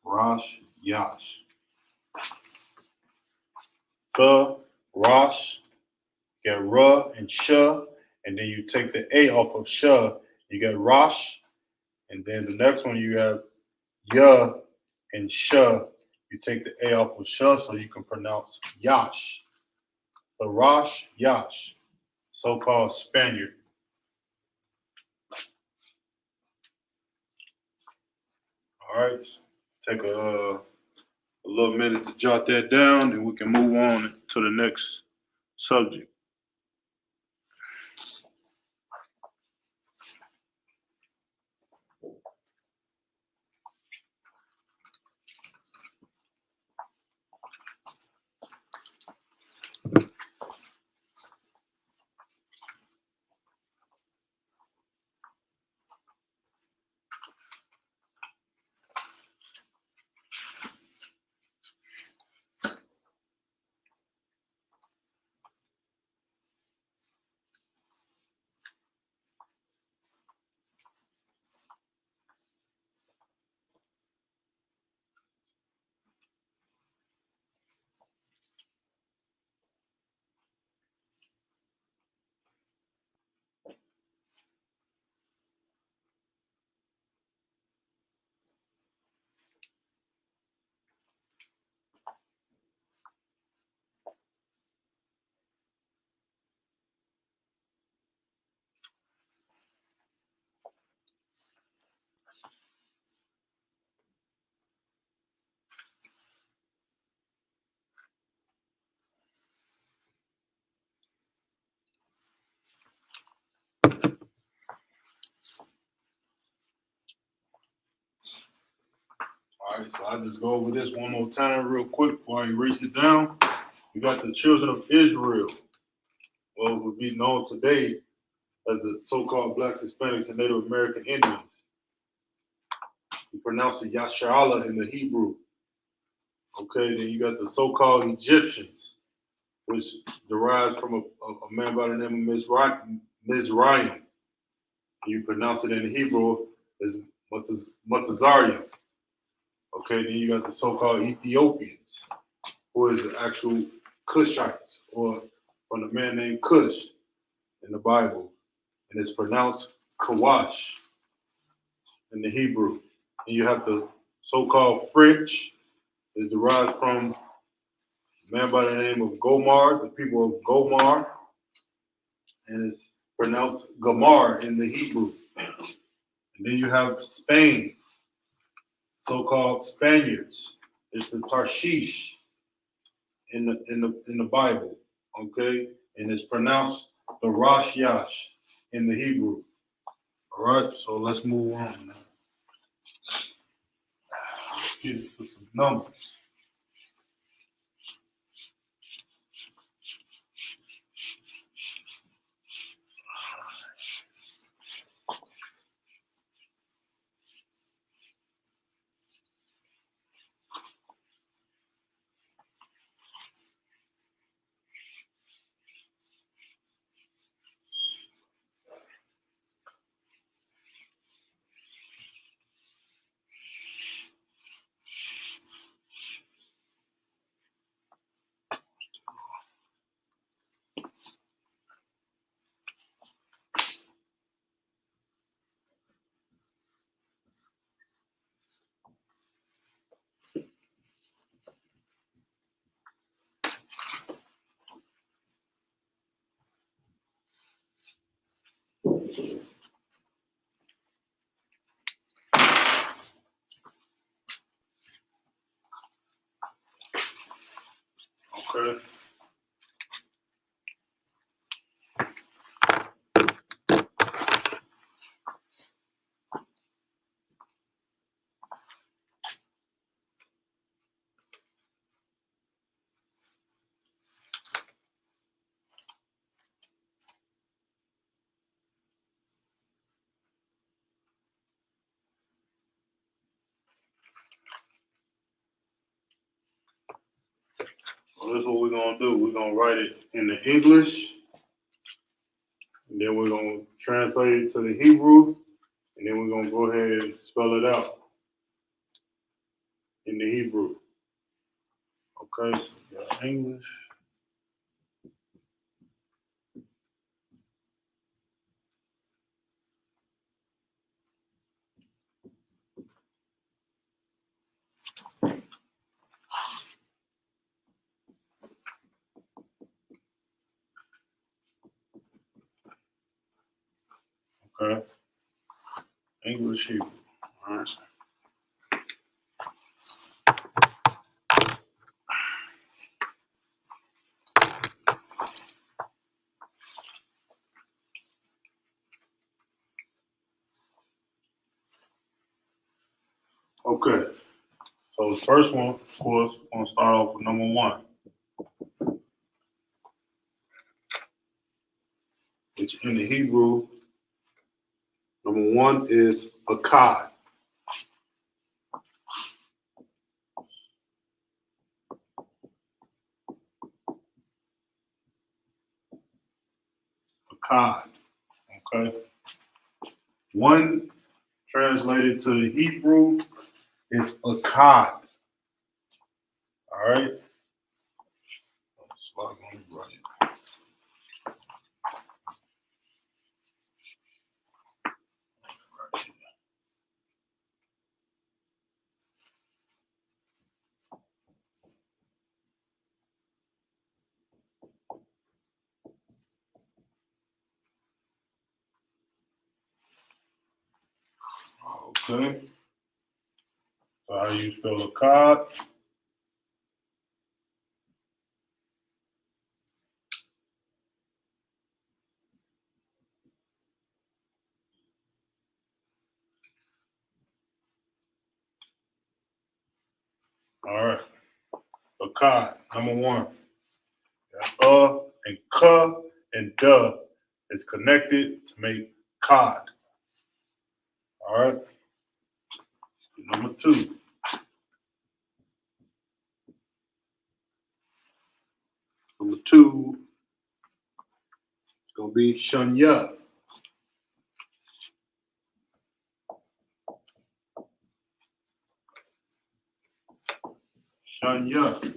Tharashyash. Rosh, you got Ra and Sha, and then you take the A off of Sha, you got Rosh, and then the next one you have Ya and Sha. You take the A off of Sha so you can pronounce Yash. The Rosh Yash, so-called Spaniard. All right, take a little minute to jot that down, and we can move on to the next subject. All right, so I'll just go over this one more time real quick before I erase it down. We got the children of Israel, what would be known today as the so-called Blacks, Hispanics, and Native American Indians. We pronounce it Yasharallah in the Hebrew. Okay, then you got the so-called Egyptians, which derives from a man by the name of Mizraim. You pronounce it in the Hebrew as Mutazarium. Okay, then you got the so-called Ethiopians, who is the actual Cushites, or from a man named Cush in the Bible. And it's pronounced Kawash in the Hebrew. And you have the so-called French, is derived from a man by the name of Gomar, the people of Gomar, and it's pronounced Gamar in the Hebrew. And then you have Spain, so-called Spaniards. It's the Tarshish in the Bible, okay? And it's pronounced the Rosh Yash in the Hebrew. All right, so let's move on now. Get into some numbers. Okay. So this is what we're gonna do. We're gonna write it in the English, and then we're gonna translate it to the Hebrew, and then we're gonna go ahead and spell it out in the Hebrew. Okay, so we got English. Okay, English Hebrew. All right. Okay, so the first one, of course, we're gonna start off with number one, which in the Hebrew, number one is Akkad. Akkad. Okay. One translated to the Hebrew is Akkad. All right. So I'm gonna write it. Okay. So how you spell Akkad? All right. Akkad, number one. And K and D is connected to make Cod. All right. Number two. Number two is going to be Shunya. Shunya.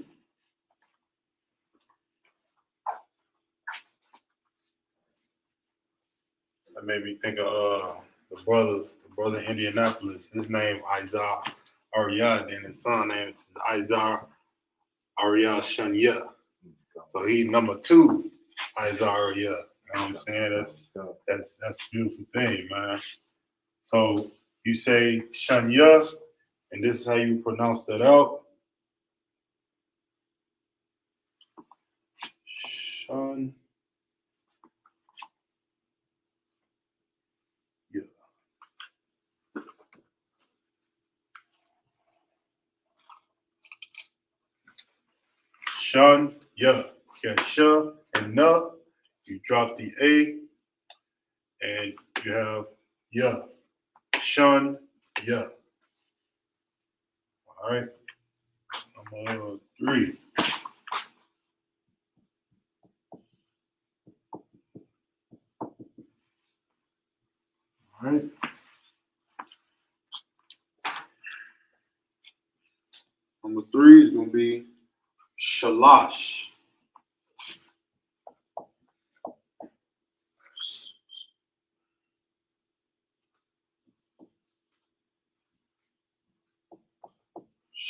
That made me think of the brother in Indianapolis. His name Isaiah Ariah, and his son name is Isaiah Ariah Shunya. So he's number two, Isaiah Ariah. You know what I'm saying? That's a beautiful thing, man. So you say Shunya, and this is how you pronounce that out. Shun. Yeah. Shun. Yeah. You got sh and na. You drop the a, and you have yeah. Shun. Yeah. All right. Number three. All right. Number three is going to be shalash.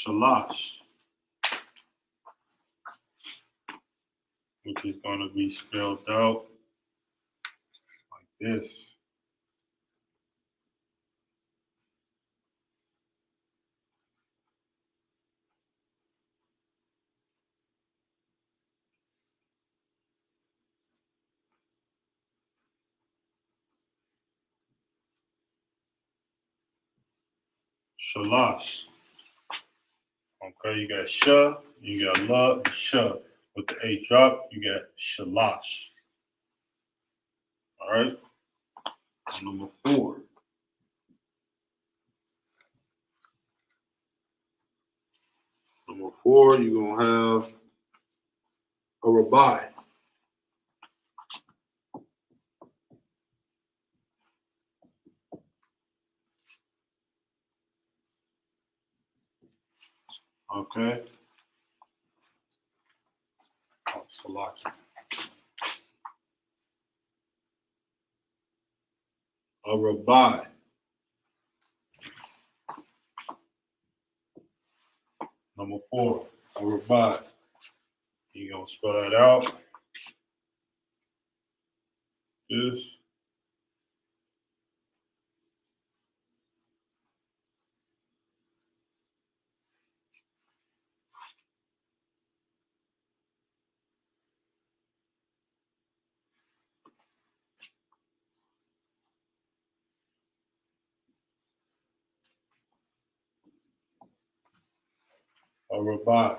Shalash. Which is going to be spelled out like this. Shalash. Okay, you got Sha, you got La, and Sha. With the A drop, you got Shalash. All right. Number 4. Number 4, you're going to have a Rabbi. Okay. Selection. A Rabbi. Number 4, a Rabbi. You're going to spell that out. This. A Rabbi.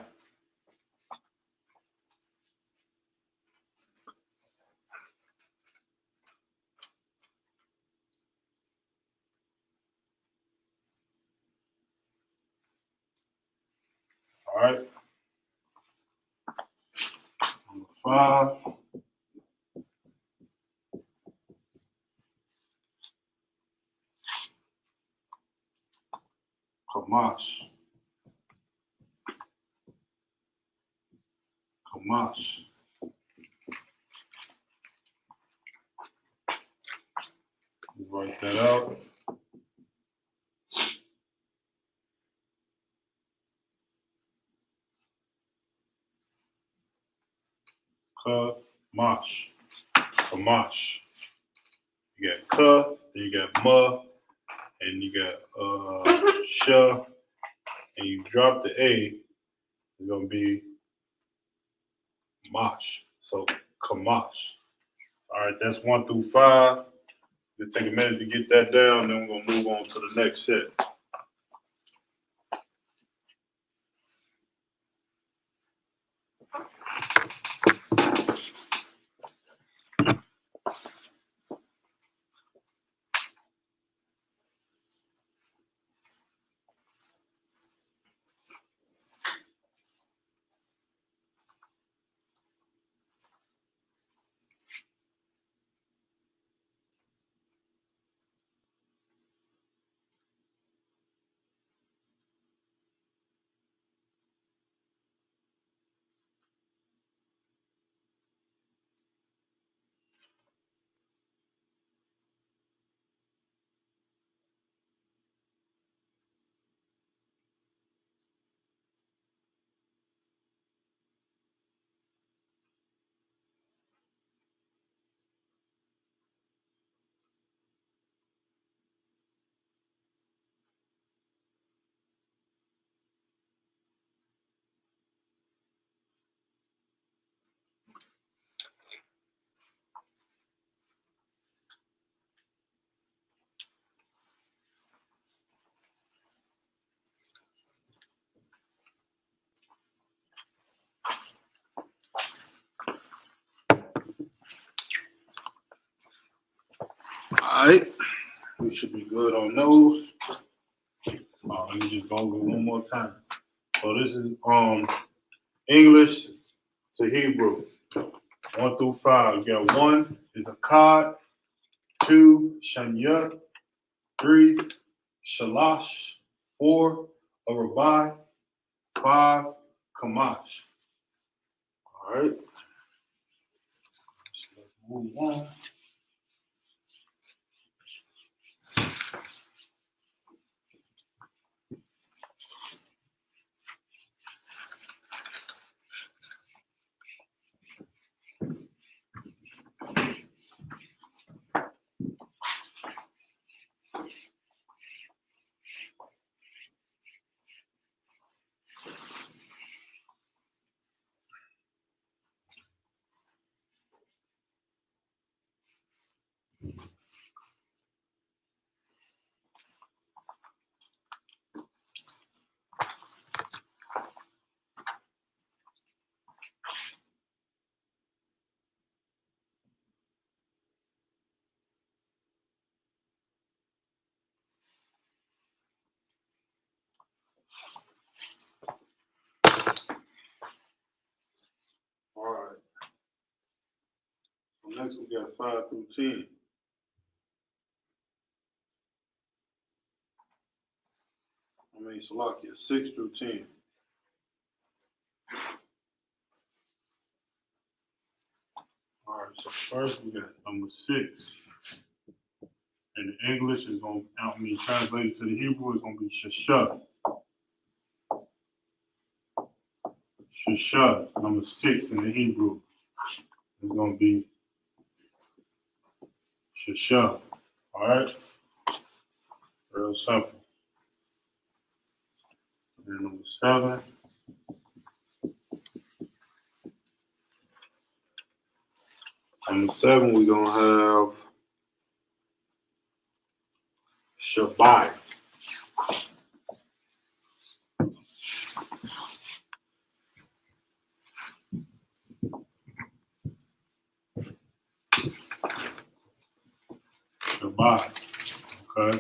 All right. Number 5. Kamash. Kamash. Write that out. Kamash. Kamash. You got Ka, then you got Ma, and you got Sha, and you drop the A, it's gonna be Mosh. So Kamash. All right, that's 1 through 5. It'll take a minute to get that down, then we're gonna move on to the next set. All right, we should be good on those. Let me just go over one more time. So this is English to Hebrew. 1 through 5. You got 1 is a Akkad, 2 Shanya, 3 Shalash, 4 a Rabbi, 5 Kamash. All right. So let's move on. Next we got 5 through 10. Salakia, 6 through 10. All right, so first we got number 6. In the English is going to, translated to the Hebrew, is going to be Shashah. Shashah, number 6 in the Hebrew, is going to be Shashah. All right? Real simple. And number 7. Number 7, we're going to have Shabbat. Shabbat. Okay.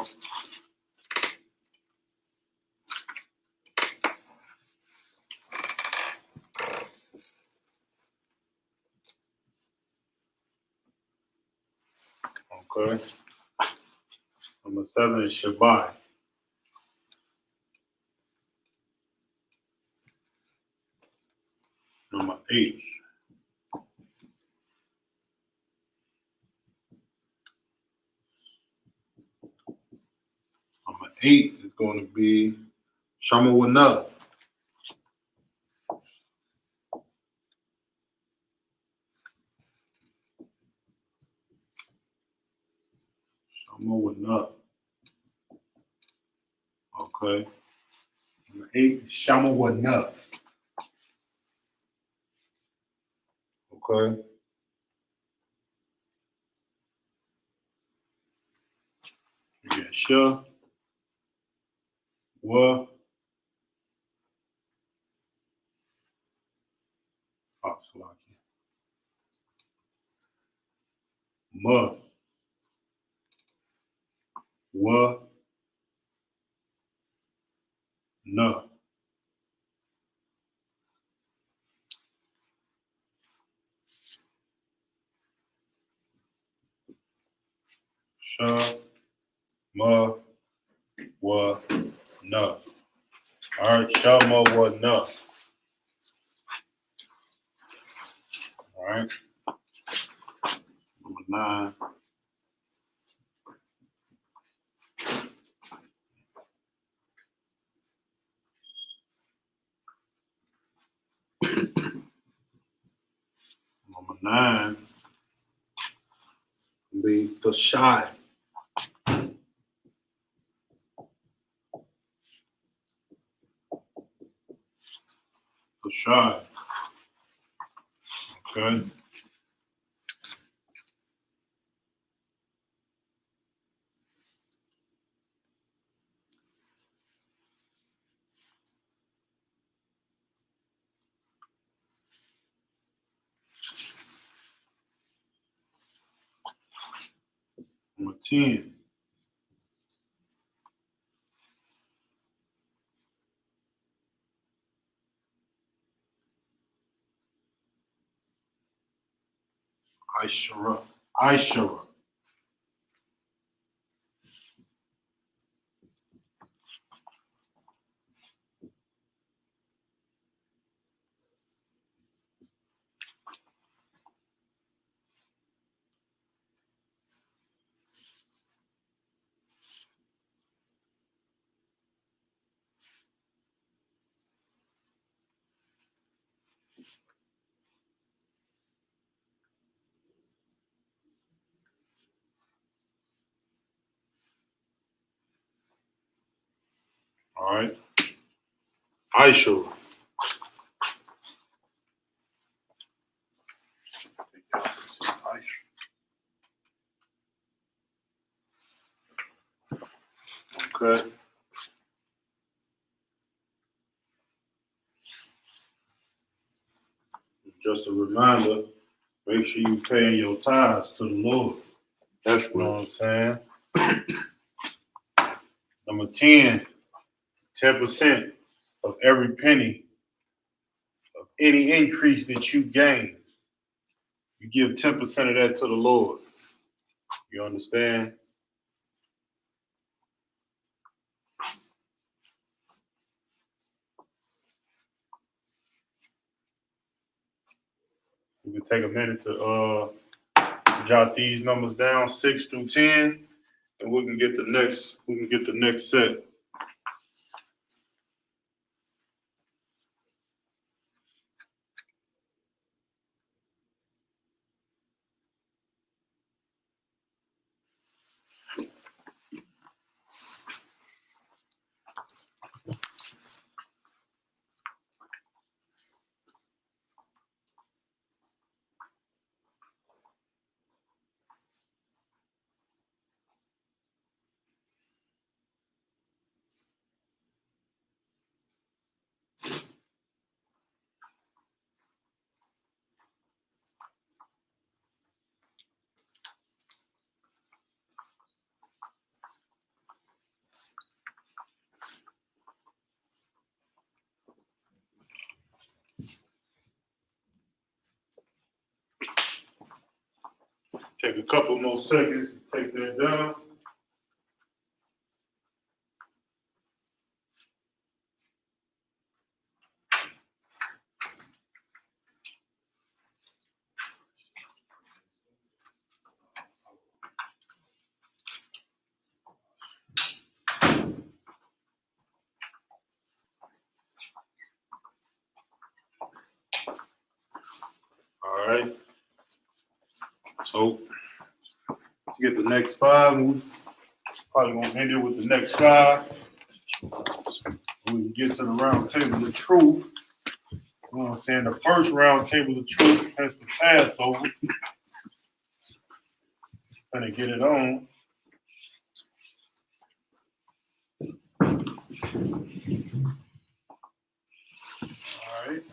Okay. Number 7 is Shabbat. Number 8. Number 8 is going to be Shamawana. Shamawana. Okay. Number 8 is Shamawana. Okay. You got Sha, Wa, Ma, Wa, Na. Sha, Ma, Wa, Na. All right, Sha, Ma, Wa, Na. All right. Number 9. Number 9 will be Tashai. Tashai. Okay. Number 10. Ishara. Ishara. All right. Ishara. Okay. Just a reminder, make sure you pay your tithes to the Lord. That's what I'm saying. Number 10, 10% of every penny of any increase that you gain, you give 10% of that to the Lord. You understand? We can take a minute to jot these numbers down, 6 through 10, and we can get the next set. Take a couple more seconds to take that down. All right. So let's get the next 5. We're probably gonna end it with the next 5. We can get to the round table of truth. You know what I'm saying? The first round table of truth since the Passover. Gonna get it on. All right.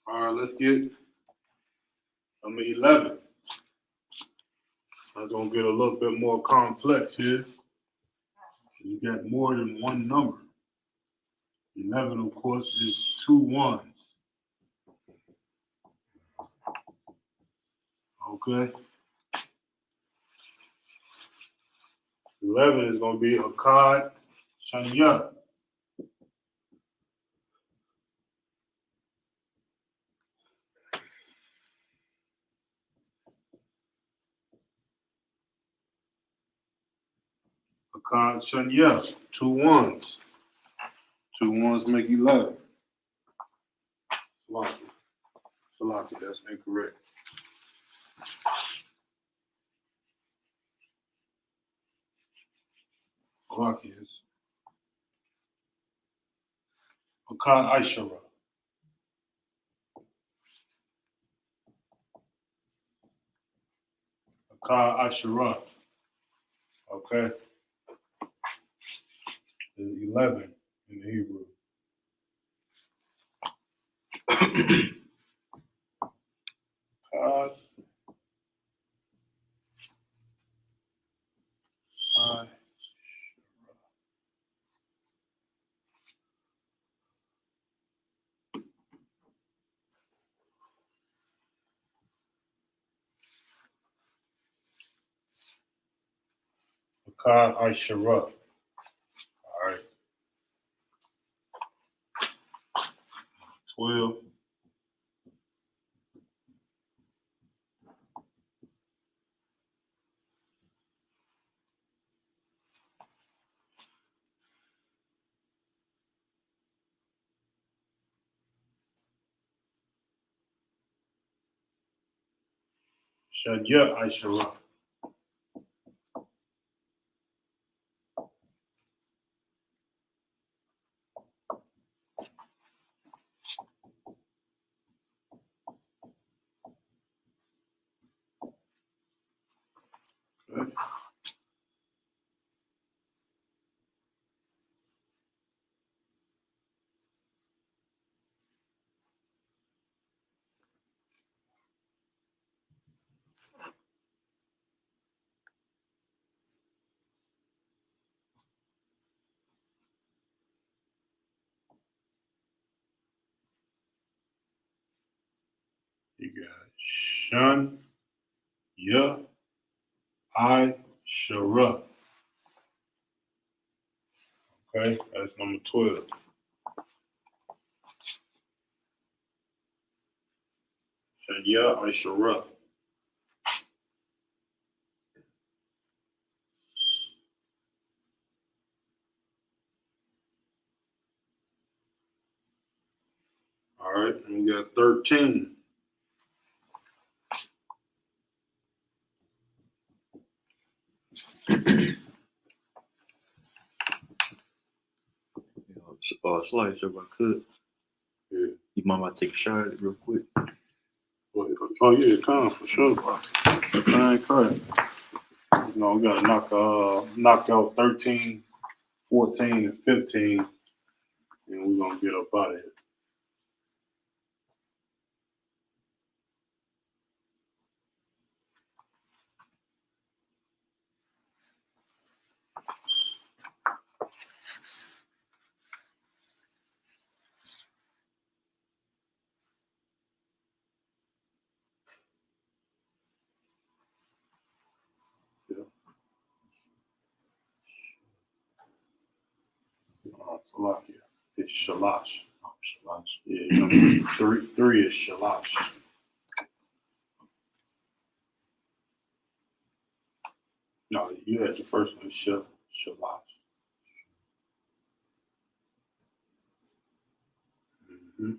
All right, let's get number 11. That's gonna get a little bit more complex here. You got more than one number. 11, of course, is 2 ones. Okay. 11 is gonna be Akkad Shanya. Akkad Shanya. 2 ones. 2 ones make 11. Salaki, that's incorrect. Salaki is Akkad Aishara. Akkad Ashara. Okay. There's 11 in the Hebrew. Akkad Akkad Ashara. All right. 12. Shadya Ashara. Okay. You got Shun, Ya, I, Shara. Okay, that's number 12. Shun, Ya, I, Shara. All right, and we got 13. Slice if I could. Yeah. You mind if I take a shot at it real quick? Oh yeah, come for sure. That's ain't crazy. You know, we gotta knock out 13, 14, and 15, and we're gonna get up out of here. Salakia. It's Shalash. Oh, Shalash. Yeah, number three is Shalash. No, you had the first one, Shalash. Mm-hmm.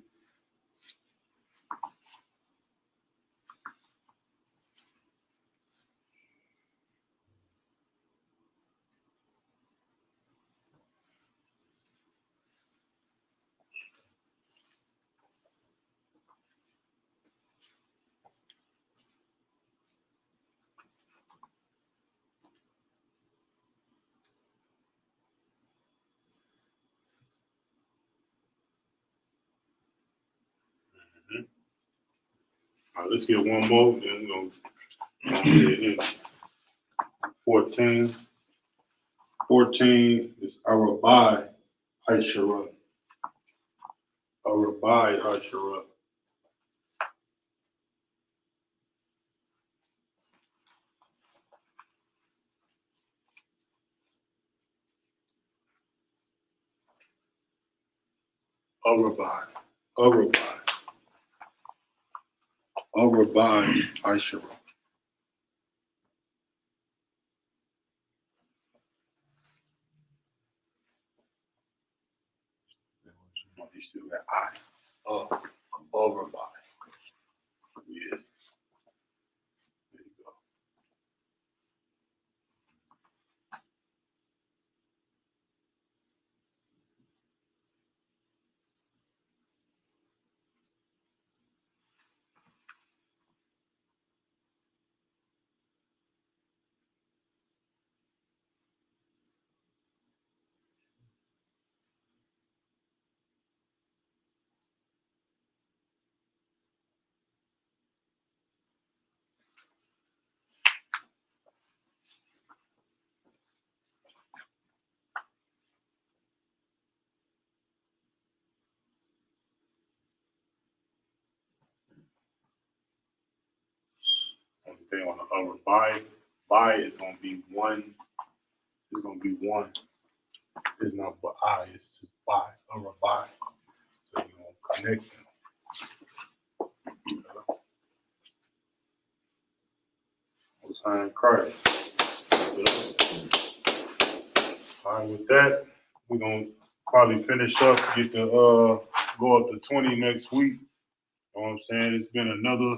All right, let's get one more, then we're gonna get in. 14. 14 is Arabai Aishara. Arabai Aishara. Arabai. Arabai. Arabai Aishara. You still got I. Arabai. Yeah. There you go. Only thing on the Arabai, by is gonna be one. It's gonna be one. It's not but I, it's just by, Arabai. So you gonna connect them. Sign Christ. All right, with that, we're gonna probably finish up, get the go up to 20 next week. You know what I'm saying? It's been another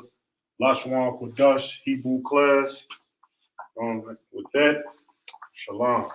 Lashawan Qadash Hebrew class. With that, shalom.